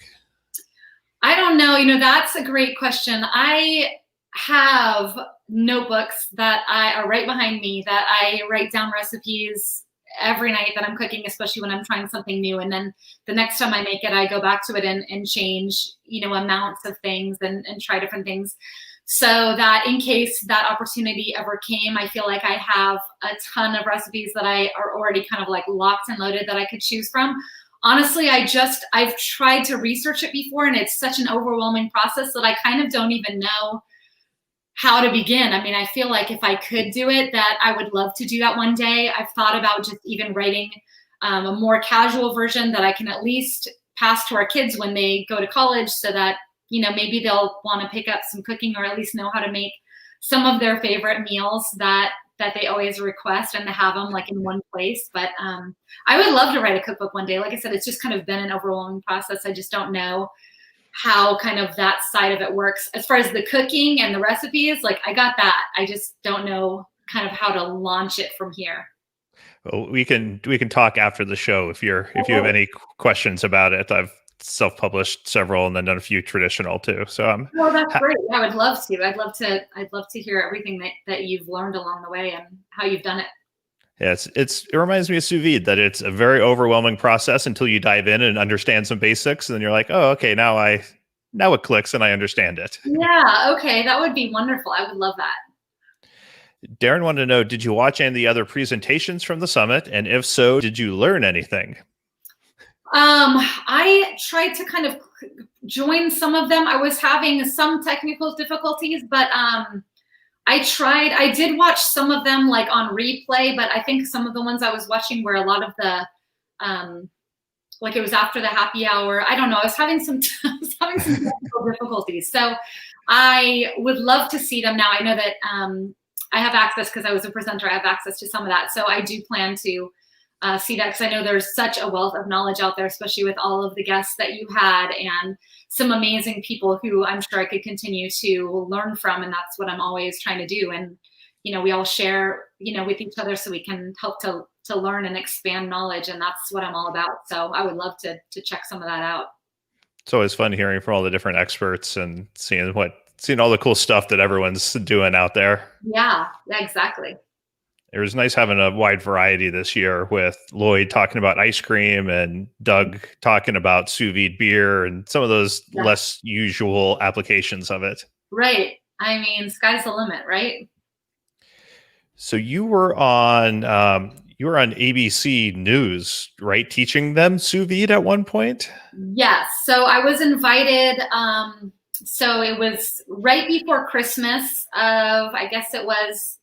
I don't know. That's a great question. I have notebooks that are right behind me that I write down recipes every night that I'm cooking, especially when I'm trying something new. And then the next time I make it, I go back to it and change, amounts of things and try different things. So that in case that opportunity ever came, I feel like I have a ton of recipes that are already kind of like locked and loaded that I could choose from. Honestly, I've tried to research it before, and it's such an overwhelming process that I kind of don't even know how to begin. I mean, I feel like if I could do it, that I would love to do that one day. I've thought about just even writing a more casual version that I can at least pass to our kids when they go to college so that, maybe they'll want to pick up some cooking or at least know how to make some of their favorite meals that they always request and to have them like in one place. But I would love to write a cookbook one day. Like I said, it's just kind of been an overwhelming process. I just don't know how kind of that side of it works. As far as the cooking and the recipes, like I got that. I just don't know kind of how to launch it from here. Well, we can talk after the show if you have any questions about it. I've self-published several and then done a few traditional too. So well, that's great. I would love to. I'd love to hear everything that you've learned along the way and how you've done it. Yeah, it reminds me of sous vide, that it's a very overwhelming process until you dive in and understand some basics, and then you're like, oh, okay, now it clicks and I understand it. Yeah, okay, that would be wonderful. I would love that. Darren wanted to know, did you watch any of the other presentations from the summit? And if so, did you learn anything? I tried to kind of join some of them. I was having some technical difficulties, but I did watch some of them like on replay, but I think some of the ones I was watching were a lot of the, like it was after the happy hour. I don't know. I was having some technical difficulties. So I would love to see them now. I know that I have access because I was a presenter. I have access to some of that. So I do plan to see that because I know there's such a wealth of knowledge out there, especially with all of the guests that you had and some amazing people who I'm sure I could continue to learn from. And that's what I'm always trying to do. And, we all share, with each other so we can help to learn and expand knowledge. And that's what I'm all about. So I would love to check some of that out. It's always fun hearing from all the different experts and seeing all the cool stuff that everyone's doing out there. Yeah, exactly. It was nice having a wide variety this year with Lloyd talking about ice cream and Doug talking about sous vide beer and some of those less usual applications of it. Right. I mean, sky's the limit, right? So you were on ABC News, right? Teaching them sous vide at one point? Yes. So I was invited. So it was right before Christmas of, I guess it was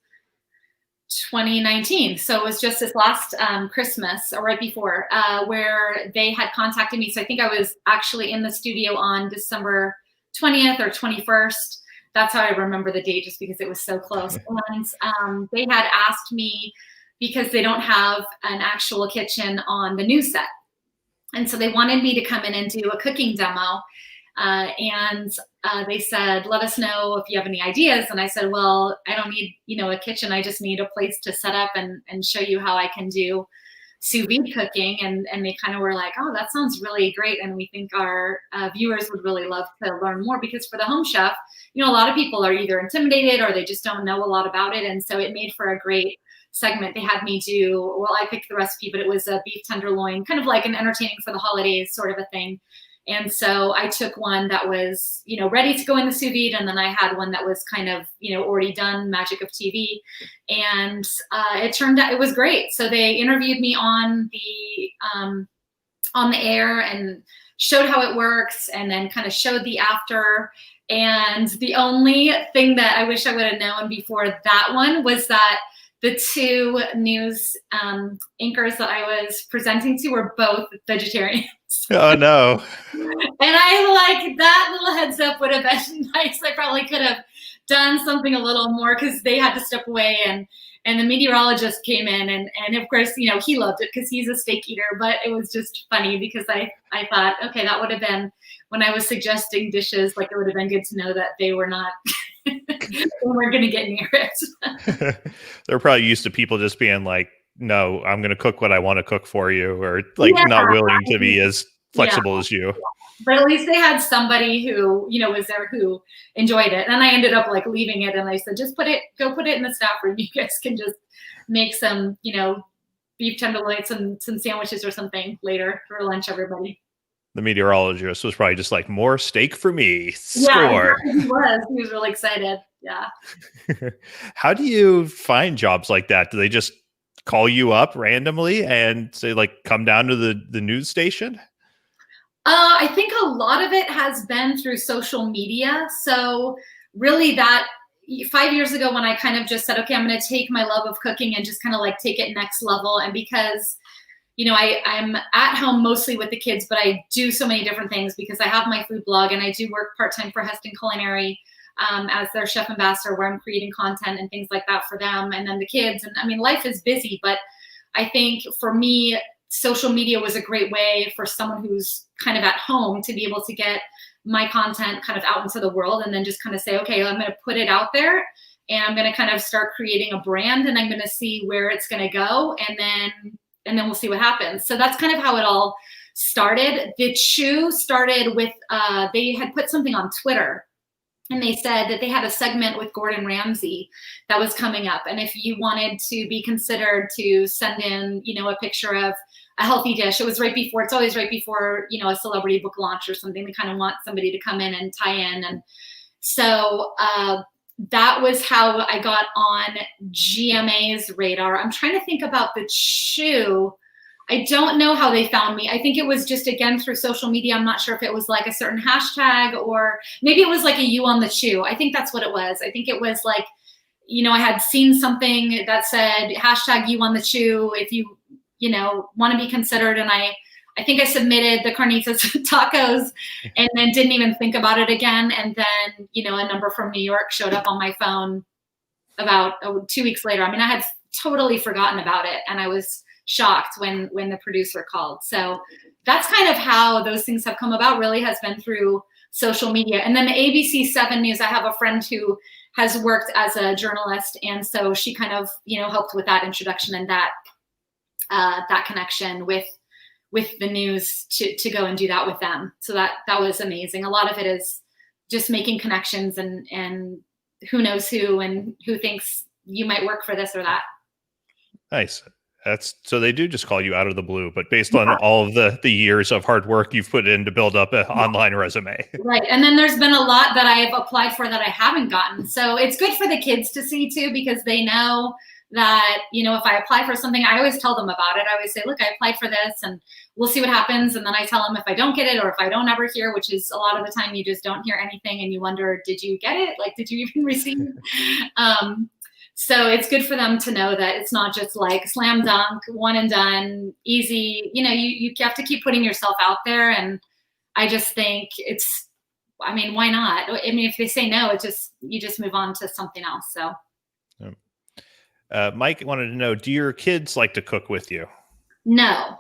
2019. So it was just this last Christmas or right before where they had contacted me. So I think I was actually in the studio on December 20th or 21st. That's how I remember the date, just because it was so close. And they had asked me, because they don't have an actual kitchen on the news set. And so they wanted me to come in and do a cooking demo. And they said, let us know if you have any ideas. And I said, well, I don't need, a kitchen. I just need a place to set up and show you how I can do sous vide cooking. And they kind of were like, oh, that sounds really great. And we think our viewers would really love to learn more, because for the home chef, a lot of people are either intimidated or they just don't know a lot about it. And so it made for a great segment. They had me do, well, I picked the recipe, but it was a beef tenderloin, kind of like an entertaining for the holidays sort of a thing. And so I took one that was, ready to go in the sous vide. And then I had one that was kind of, already done, magic of TV. And it turned out, it was great. So they interviewed me on the air and showed how it works, and then kind of showed the after. And the only thing that I wish I would have known before that one was that the two news anchors that I was presenting to were both vegetarians. Oh, no. And I like that little heads up would have been nice. I probably could have done something a little more, because they had to step away, and the meteorologist came in, and of course, he loved it because he's a steak eater. But it was just funny because I thought, okay, that would have been, when I was suggesting dishes, like it would have been good to know that they were not they weren't going to get near it. They're probably used to people just being like, no, I'm going to cook what I want to cook for you, or like not willing to be as flexible as you. But at least they had somebody who, was there who enjoyed it. And I ended up like leaving it, and I said, just go put it in the staff room. You guys can just make some, beef tenderloins and some sandwiches or something later for lunch, everybody. The meteorologist was probably just like, more steak for me. Score. Yeah, he was really excited. Yeah. How do you find jobs like that? Do they just call you up randomly and say, like, come down to the news station? I think a lot of it has been through social media. So really that 5 years ago, when I kind of just said, okay, I'm going to take my love of cooking and just kind of like take it next level. And because I'm at home mostly with the kids, but I do so many different things because I have my food blog, and I do work part-time for Heston Culinary as their chef ambassador, where I'm creating content and things like that for them. And then the kids, and I mean, life is busy, but I think for me, social media was a great way for someone who's kind of at home to be able to get my content kind of out into the world, and then just kind of say, okay, I'm going to put it out there, and I'm going to kind of start creating a brand, and I'm going to see where it's going to go. And then we'll see what happens. So that's kind of how it all started. The Chew started with, they had put something on Twitter, And they said that they had a segment with Gordon Ramsay that was coming up. And if you wanted to be considered to send in, a picture of a healthy dish, it's always right before, a celebrity book launch or something. They kind of want somebody to come in and tie in. And so that was how I got on GMA's radar. I'm trying to think about the Chew. I don't know how they found me. I think it was just, again, through social media. I'm not sure if it was like a certain hashtag, or maybe it was like a You on the Chew. I think that's what it was. I think it was like, I had seen something that said hashtag You on the Chew if you, want to be considered. And I think I submitted the carnitas tacos and then didn't even think about it again. And then, a number from New York showed up on my phone about 2 weeks later. I mean, I had totally forgotten about it, and I was shocked when the producer called. So that's kind of how those things have come about, really has been through social media. And then the ABC 7 News, I have a friend who has worked as a journalist, and so she kind of, helped with that introduction and that connection with the news to go and do that with them. So that was amazing. A lot of it is just making connections and who knows who and who thinks you might work for this or that. Nice. So they do just call you out of the blue, but based on all of the years of hard work you've put in to build up an online resume. Right. And then there's been a lot that I've applied for that I haven't gotten. So it's good for the kids to see too, because they know that, if I apply for something, I always tell them about it. I always say, look, I applied for this and we'll see what happens. And then I tell them if I don't get it, or if I don't ever hear, which is a lot of the time, you just don't hear anything and you wonder, did you get it? Like, did you even receive? So it's good for them to know that it's not just like slam dunk, one and done, easy. You have to keep putting yourself out there. And I just think why not? I mean, if they say no, you just move on to something else. So. Mike wanted to know, do your kids like to cook with you? No.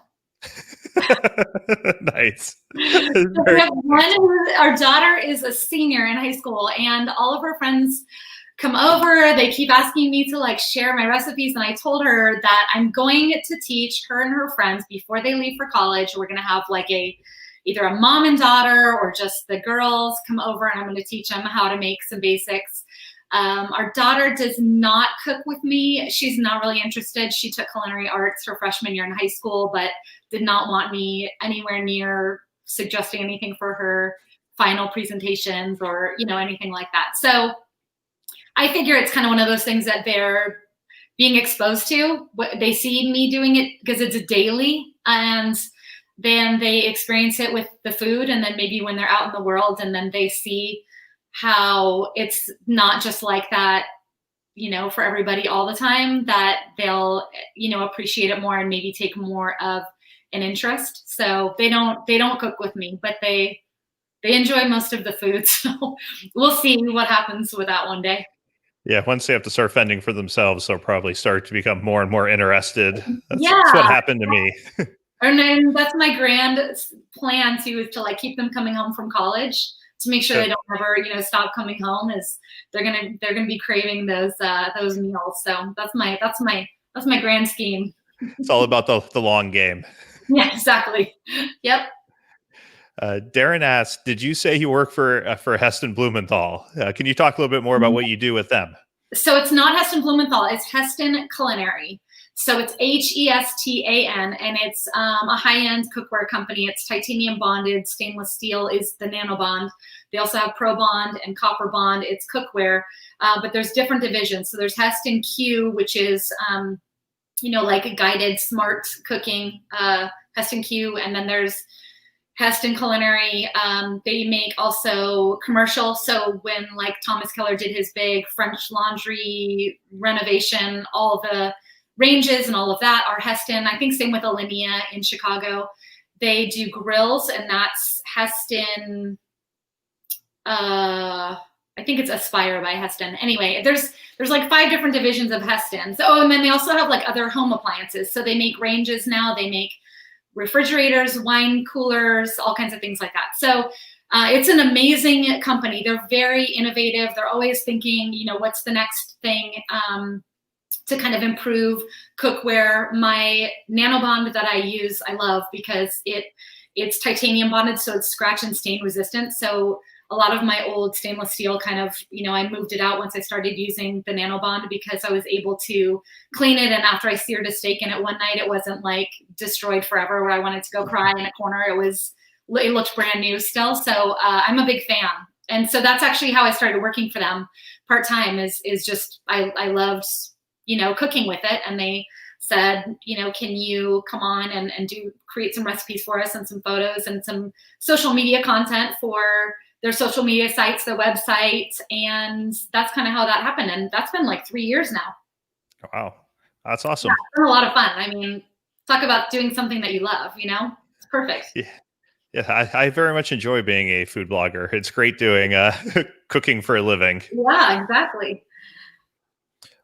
Nice. So we have our daughter is a senior in high school, and all of her friends come over. They keep asking me to share my recipes. And I told her that I'm going to teach her and her friends before they leave for college. We're going to have either a mom and daughter or just the girls come over, and I'm going to teach them how to make some basics. Our daughter does not cook with me. She's not really interested. She took culinary arts her freshman year in high school, but did not want me anywhere near suggesting anything for her final presentations or, anything like that. So I figure it's kind of one of those things that they're being exposed to. They see me doing it because it's daily, and then they experience it with the food. And then maybe when they're out in the world, and then they see how it's not just like that, for everybody all the time, that they'll, appreciate it more and maybe take more of an interest. So they don't cook with me, but they enjoy most of the food. So we'll see what happens with that one day. Yeah, once they have to start fending for themselves, they'll probably start to become more and more interested. That's what happened to me. And then that's my grand plan too, is to keep them coming home from college, to make sure they don't ever, stop coming home, is they're gonna be craving those meals. So that's my grand scheme. It's all about the long game. Yeah, exactly. Yep. Darren asked, did you say you work for Heston Blumenthal? Can you talk a little bit more about what you do with them? So it's not Heston Blumenthal, it's Heston Culinary. So it's Hestan, and it's a high-end cookware company. It's titanium bonded, stainless steel is the nano bond. They also have pro bond and copper bond. It's cookware, but there's different divisions. So there's Heston Q, which is, like a guided smart cooking, Heston Q, and then there's Heston Culinary. They make also commercial. So when Thomas Keller did his big French Laundry renovation, all the ranges and all of that are Heston. I think same with Alinea in Chicago. They do grills, and that's Heston. I think it's Aspire by Heston. Anyway, there's 5 different divisions of Heston. So, and then they also have other home appliances. So they make ranges now. They make refrigerators, wine coolers, all kinds of things like that. So it's an amazing company. They're very innovative. They're always thinking, what's the next thing to kind of improve cookware. My nanobond that I use, I love because it's titanium bonded, so it's scratch and stain resistant. So a lot of my old stainless steel kind of, I moved it out once I started using the Nanobond because I was able to clean it. And after I seared a steak in it one night, it wasn't like destroyed forever where I wanted to go cry in a corner. It looked brand new still. So I'm a big fan. And so that's actually how I started working for them part-time is just, I loved, cooking with it. And they said, can you come on and create some recipes for us and some photos and some social media content for their social media sites, their website. And that's kind of how that happened. And that's been like 3 years now. Wow. That's awesome. Yeah, it's been a lot of fun. I mean, talk about doing something that you love, it's perfect. Yeah. Yeah, I very much enjoy being a food blogger. It's great doing cooking for a living. Yeah, exactly.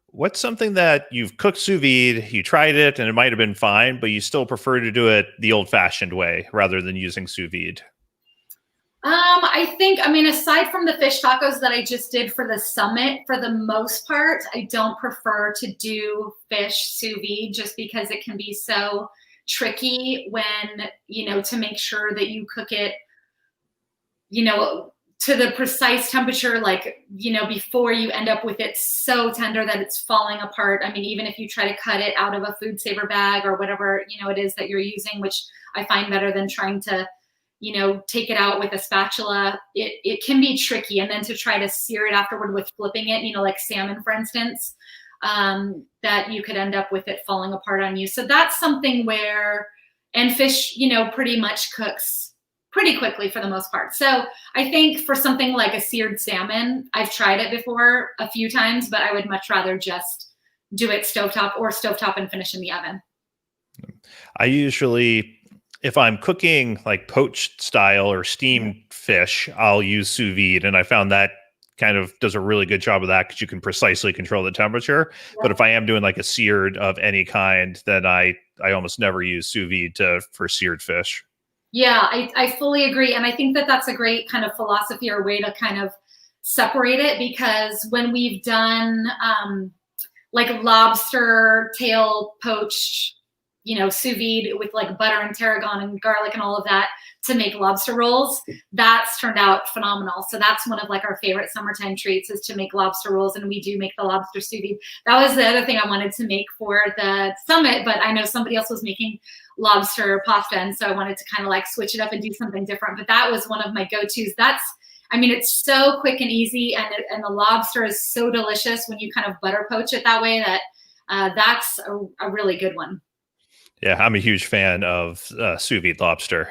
What's something that you've cooked sous vide, you tried it, and it might have been fine, but you still prefer to do it the old-fashioned way rather than using sous vide? I mean, aside from the fish tacos that I just did for the summit, for the most part, I don't prefer to do fish sous vide just because it can be so tricky when, to make sure that you cook it, to the precise temperature, like, before you end up with it so tender that it's falling apart. I mean, even if you try to cut it out of a food saver bag or whatever, it is that you're using, which I find better than trying to, take it out with a spatula, it can be tricky. And then to try to sear it afterward with flipping it, like salmon, for instance, that you could end up with it falling apart on you. So that's something where, and fish, pretty much cooks pretty quickly for the most part. So I think for something like a seared salmon, I've tried it before a few times, but I would much rather just do it stovetop and finish in the oven. I usually, if I'm cooking like poached style or steamed fish, I'll use sous vide. And I found that kind of does a really good job of that because you can precisely control the temperature. Yeah. But if I am doing like a seared of any kind, then I almost never use sous vide for seared fish. Yeah, I fully agree. And I think that that's a great kind of philosophy or way to kind of separate it, because when we've done like lobster tail poached, sous vide with like butter and tarragon and garlic and all of that to make lobster rolls, that's turned out phenomenal. So that's one of like our favorite summertime treats is to make lobster rolls. And we do make the lobster sous vide. That was the other thing I wanted to make for the summit, but I know somebody else was making lobster pasta. And so I wanted to kind of like switch it up and do something different. But that was one of my go-tos. It's so quick and easy. And the lobster is so delicious when you kind of butter poach it that way that that's a really good one. Yeah, I'm a huge fan of sous vide lobster.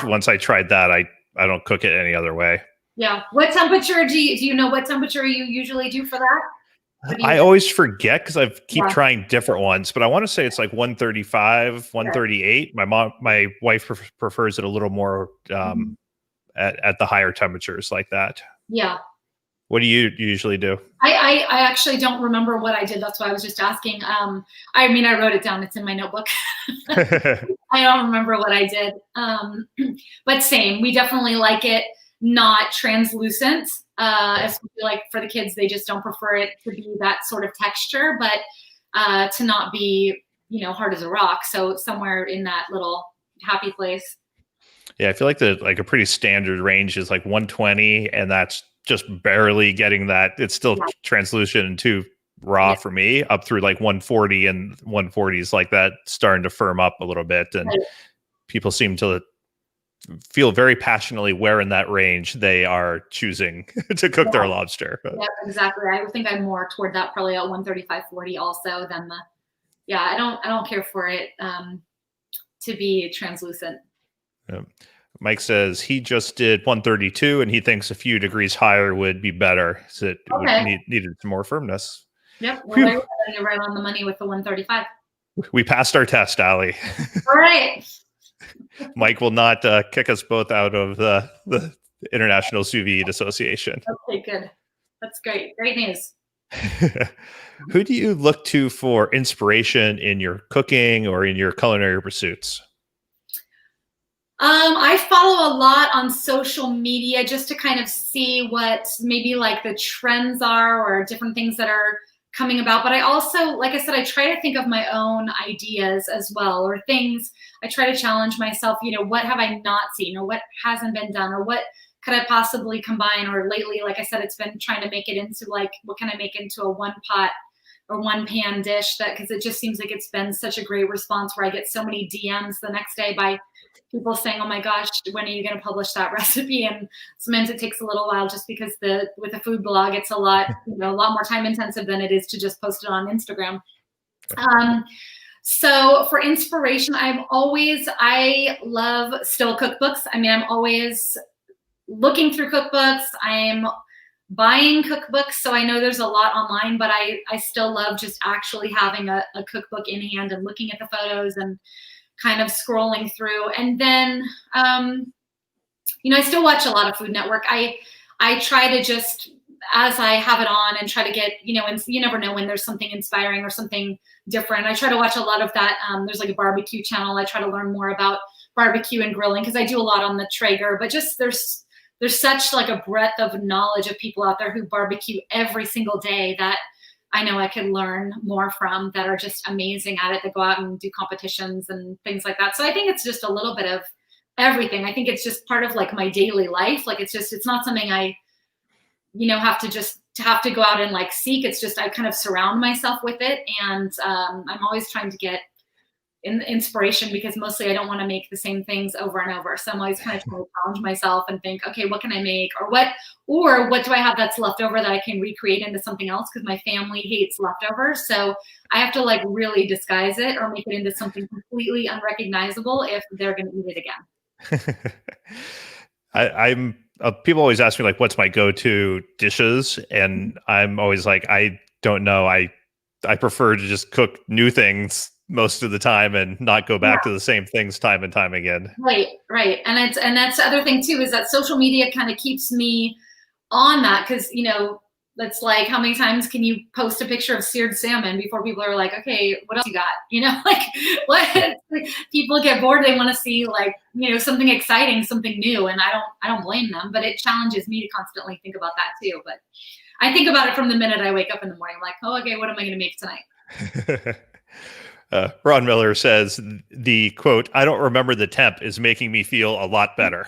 Once I tried that, I don't cook it any other way. Yeah. What temperature do you know what temperature you usually do for that? I always forget because I keep trying different ones, but I want to say it's like 135, 138. My wife prefers it a little more at the higher temperatures like that. Yeah. What do you usually do? I actually don't remember what I did. That's why I was just asking. I wrote it down. It's in my notebook. I don't remember what I did. But same, we definitely like it not translucent. Especially like for the kids, they just don't prefer it to be that sort of texture, but to not be, hard as a rock. So somewhere in that little happy place. Yeah, I feel like a pretty standard range is like 120, and that's just barely getting that. It's still translucent and too raw for me, up through like 140, and 140 is like that starting to firm up a little bit. And people seem to feel very passionately where in that range they are choosing to cook their lobster. Yeah, exactly. I think I'm more toward that, probably at 135, 40 also than I don't care for it to be translucent. Yeah. Mike says he just did 132 and he thinks a few degrees higher would be better. So it needed some more firmness. Yep. Well, you're right on the money with the 135. We passed our test, Aly. All right. Mike will not kick us both out of the International Sous Vide Association. Okay, good. That's great. Great news. Who do you look to for inspiration in your cooking or in your culinary pursuits? I follow a lot on social media just to kind of see what maybe like the trends are or different things that are coming about. But I also, like I said, I try to think of my own ideas as well, or things. I try to challenge myself, what have I not seen, or what hasn't been done, or what could I possibly combine? Or lately, like I said, it's been trying to make it into like, what can I make into a one pot or one pan dish, that, because it just seems like it's been such a great response where I get so many DMs the next day by people saying, oh my gosh, when are you going to publish that recipe? And sometimes it takes a little while just because with a food blog, it's a lot more time intensive than it is to just post it on Instagram. So for inspiration, I love still cookbooks. I mean, I'm always looking through cookbooks. I'm buying cookbooks. So I know there's a lot online, but I still love just actually having a cookbook in hand and looking at the photos and kind of scrolling through. And then, I still watch a lot of Food Network. I try to just, as I have it on, and try to get, and you never know when there's something inspiring or something different. I try to watch a lot of that. There's like a barbecue channel. I try to learn more about barbecue and grilling because I do a lot on the Traeger, but just there's such like a breadth of knowledge of people out there who barbecue every single day that I know I could learn more from, that are just amazing at it, that go out and do competitions and things like that. So I think it's just a little bit of everything. I think it's just part of like my daily life. Like it's not something I, have to go out and like seek. It's just, I kind of surround myself with it. And I'm always trying to get inspiration, because mostly I don't want to make the same things over and over. So I'm always kind of trying to challenge myself and think, okay, what can I make? Or what do I have that's left over that I can recreate into something else? Because my family hates leftovers. So I have to like really disguise it or make it into something completely unrecognizable if they're going to eat it again. People always ask me like, what's my go-to dishes? And I'm always like, I don't know. I prefer to just cook new things most of the time and not go back to the same things time and time again. Right. And that's the other thing too, is that social media kind of keeps me on that, because, that's like, how many times can you post a picture of seared salmon before people are like, okay, what else you got? Like what people get bored. They want to see like, something exciting, something new. And I don't blame them, but it challenges me to constantly think about that too. But I think about it from the minute I wake up in the morning. I'm like, oh, okay, what am I going to make tonight? Ron Miller says the quote, "I don't remember the temp," is making me feel a lot better.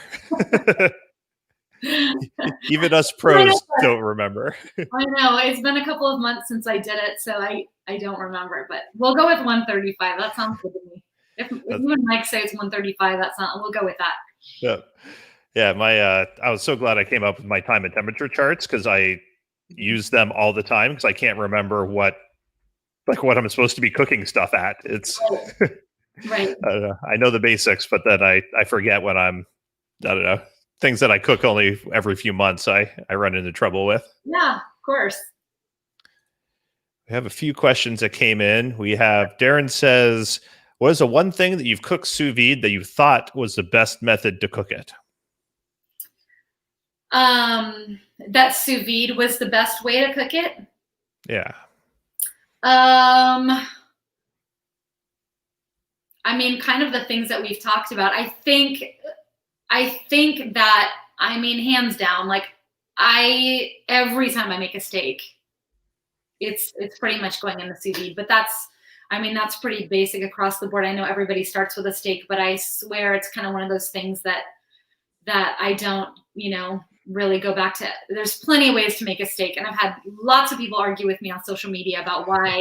Even us pros don't remember. I know. It's been a couple of months since I did it, so I don't remember. But we'll go with 135. That sounds good to me. If you and Mike say it's 135, we'll go with that. Yeah. I was so glad I came up with my time and temperature charts, because I use them all the time, because I can't remember what I'm supposed to be cooking stuff at. It's right. I know the basics, but then I forget when I don't know, things that I cook only every few months, I run into trouble with. Yeah, of course. We have a few questions that came in. We have Darren says, what is the one thing that you've cooked sous vide that you thought was the best method to cook it? That sous vide was the best way to cook it? Yeah. I mean, kind of the things that we've talked about. I think that, hands down, like every time I make a steak, it's pretty much going in the sous vide, but that's pretty basic across the board. I know everybody starts with a steak, but I swear it's kind of one of those things that I don't, really go back to. There's plenty of ways to make a steak. And I've had lots of people argue with me on social media about why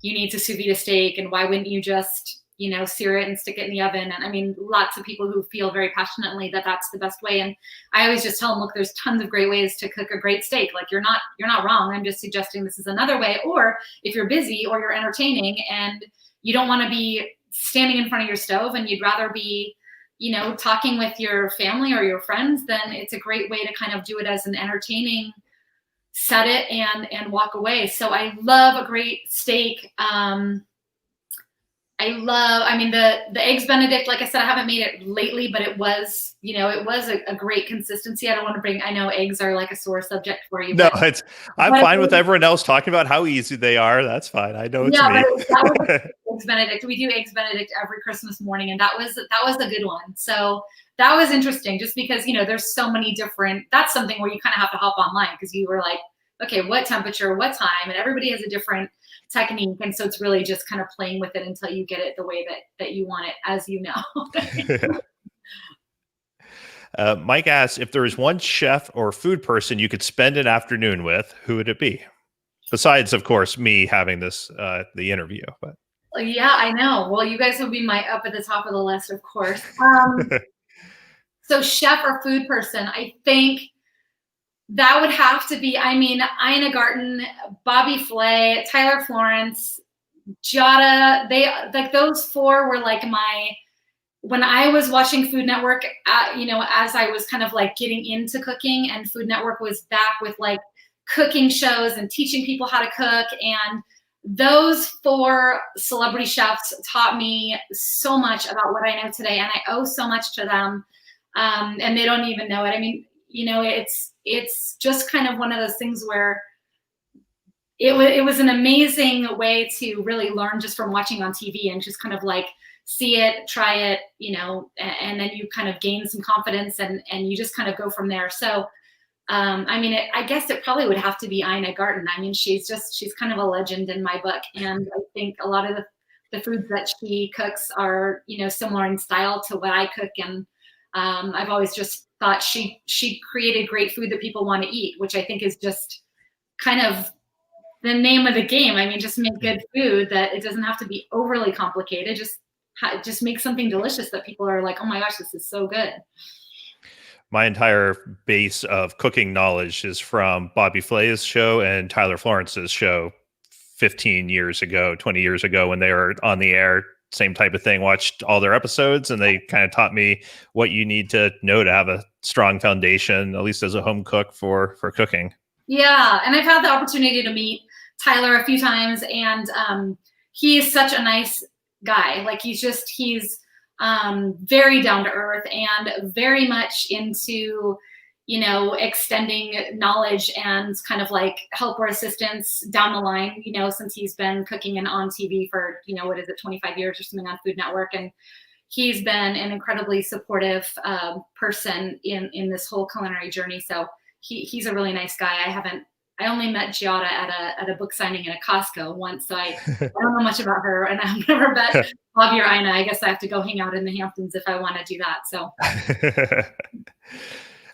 you need to sous vide a steak and why wouldn't you just, sear it and stick it in the oven. And lots of people who feel very passionately that that's the best way. And I always just tell them, look, there's tons of great ways to cook a great steak. Like you're not wrong. I'm just suggesting this is another way. Or if you're busy or you're entertaining and you don't want to be standing in front of your stove and you'd rather be, talking with your family or your friends, then it's a great way to kind of do it as an entertaining, set it and walk away. So I love a great steak. The eggs Benedict, like I said, I haven't made it lately, but it was a great consistency. I know eggs are like a sore subject for you. No, I'm fine with everyone else talking about how easy they are. That's fine. I know it's me. But that was eggs Benedict. We do eggs Benedict every Christmas morning, and that was a good one. So that was interesting, just because there's so many different. That's something where you kind of have to hop online, because you were like, okay, what temperature, what time, and everybody has a different technique, and so it's really just kind of playing with it until you get it the way that you want it, as you know. Mike asks if there is one chef or food person you could spend an afternoon with, who would it be? Besides, of course, me having this the interview. But Yeah, I know. Well, you guys would be my up at the top of the list, of course. So chef or food person, I think that would have to be, I mean, Ina Garten, Bobby Flay, Tyler Florence, Giada. They like those four were like my, when I was watching Food Network, you know, as I was kind of like getting into cooking, and Food Network was back with like cooking shows and teaching people how to cook. And those four celebrity chefs taught me so much about what I know today. And I owe so much to them. And they don't even know it. I mean, you know, it's just kind of one of those things where it was an amazing way to really learn just from watching on TV and just kind of like see it, try it, you know, and then you kind of gain some confidence and you just kind of go from there. So, I mean, I guess it probably would have to be Ina Garten. I mean, she's kind of a legend in my book. And I think a lot of the foods that she cooks are, you know, similar in style to what I cook. And I've always just thought she created great food that people want to eat, which I think is just kind of the name of the game. I mean, just make good food that it doesn't have to be overly complicated. Just make something delicious that people are like, oh my gosh, this is so good. My entire base of cooking knowledge is from Bobby Flay's show and Tyler Florence's show 15 years ago, 20 years ago when they were on the air. Same type of thing. Watched all their episodes, and they kind of taught me what you need to know to have a strong foundation, at least as a home cook for cooking. Yeah, and I've had the opportunity to meet Tyler a few times, and he's such a nice guy. Like he's very down to earth and very much into, you know, extending knowledge and kind of like help or assistance down the line, you know, since he's been cooking and on TV for, you know, what is it, 25 years or something on Food Network. And he's been an incredibly supportive person in this whole culinary journey. So he's a really nice guy. I only met Giada at a book signing in a Costco once, so I don't know much about her, and I've never met Bobby or Ina. I guess I have to go hang out in the Hamptons if I want to do that. So,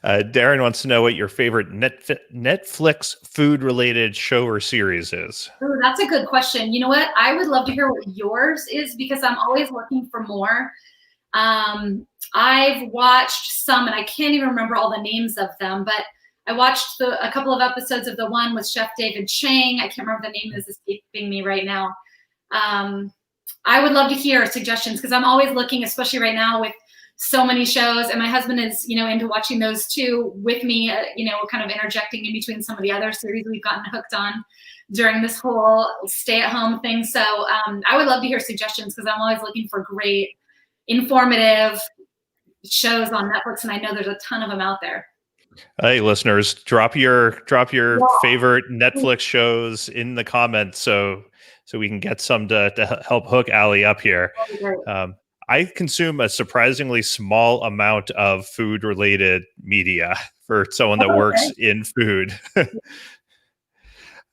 Darren wants to know what your favorite Netflix food-related show or series is. Ooh, that's a good question. You know what? I would love to hear what yours is because I'm always looking for more. I've watched some, and I can't even remember all the names of them, but I watched a couple of episodes of the one with Chef David Chang. I can't remember the name, is escaping me right now. I would love to hear suggestions because I'm always looking, especially right now with so many shows. And my husband is, you know, into watching those too with me, you know, kind of interjecting in between some of the other series we've gotten hooked on during this whole stay-at-home thing. So I would love to hear suggestions because I'm always looking for great, informative shows on Netflix. And I know there's a ton of them out there. Hey, listeners, drop your favorite Netflix shows in the comments so we can get some to help hook Aly up here. I consume a surprisingly small amount of food-related media for someone that works in food.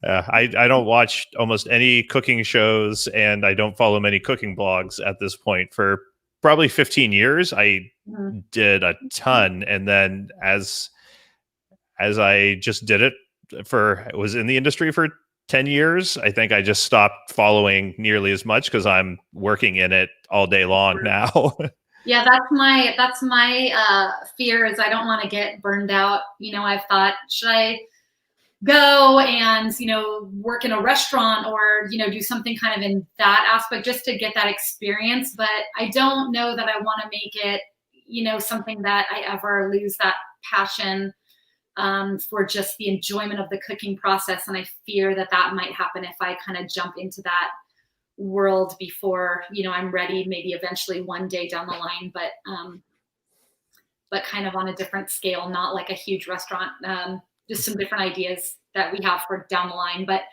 I don't watch almost any cooking shows, and I don't follow many cooking blogs at this point. For probably 15 years, I did a ton, and then as I just did it was in the industry for 10 years, I think I just stopped following nearly as much because I'm working in it all day long now. Yeah, that's my fear is I don't want to get burned out. You know, I've thought, should I go and, you know, work in a restaurant or, you know, do something kind of in that aspect just to get that experience. But I don't know that I want to make it, you know, something that I ever lose that passion for just the enjoyment of the cooking process. And I fear that might happen if I kind of jump into that world before, you know, I'm ready, maybe eventually one day down the line, but kind of on a different scale, not like a huge restaurant, just some different ideas that we have for down the line. But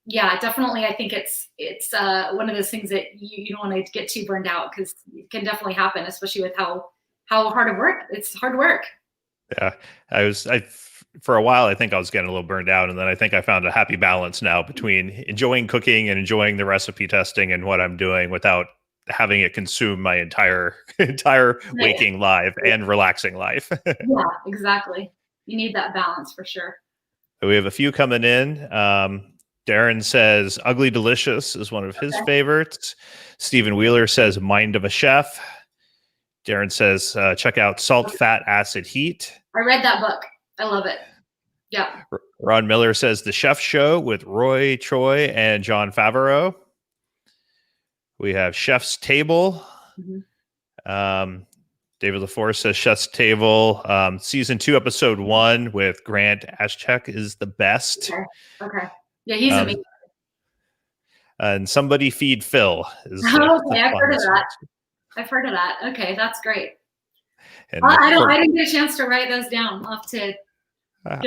yeah, definitely. I think it's one of those things that you don't want to get too burned out because it can definitely happen, especially with how hard it work. It's hard work. Yeah, for a while, I think I was getting a little burned out. And then I think I found a happy balance now between enjoying cooking and enjoying the recipe testing and what I'm doing without having it consume my entire waking life and relaxing life. Yeah, exactly. You need that balance for sure. We have a few coming in. Darren says Ugly Delicious is one of his favorites. Stephen Wheeler says Mind of a Chef. Darren says check out Salt, Fat, Acid, Heat. I read that book. I love it. Yeah. Ron Miller says The Chef Show with Roy Choi and John Favreau. We have Chef's Table. David LaForce says Chef's Table. Season 2, episode 1 with Grant Aschek is the best. Okay. Yeah, he's amazing. And Somebody Feed Phil. Okay, I've heard of that. I've heard of that. Okay, that's great. And I didn't get a chance to write those down. I'll have to.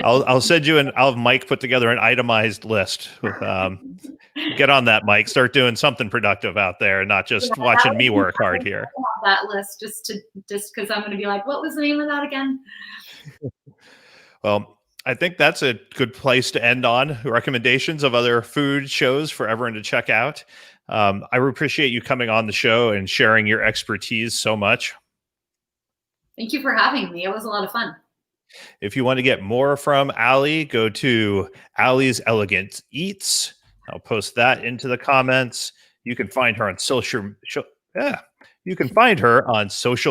I'll send you I'll have Mike put together an itemized list. Get on that, Mike. Start doing something productive out there, not just watching me work hard here. That list just because I'm going to be like, what was the name of that again? Well, I think that's a good place to end on. Recommendations of other food shows for everyone to check out. I appreciate you coming on the show and sharing your expertise so much. Thank you for having me. It was a lot of fun. If you want to get more from Aly, go to Aly's Elegant Eats. I'll post that into the comments. You can find her on social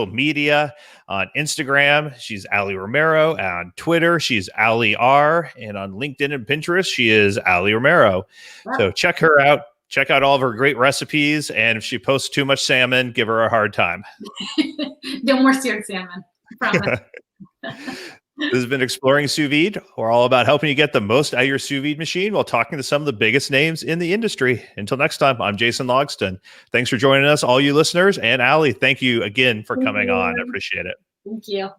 media, on Instagram. She's Aly Romero. On Twitter, she's Aly R. And on LinkedIn and Pinterest, she is Aly Romero. Wow. So check her out. Check out all of her great recipes. And if she posts too much salmon, give her a hard time. No more seared salmon. I promise. This has been Exploring Sous Vide. We're all about helping you get the most out of your sous vide machine while talking to some of the biggest names in the industry. Until next time, I'm Jason Logston. Thanks for joining us, all you listeners. And Aly, thank you again for coming on. I appreciate it. Thank you.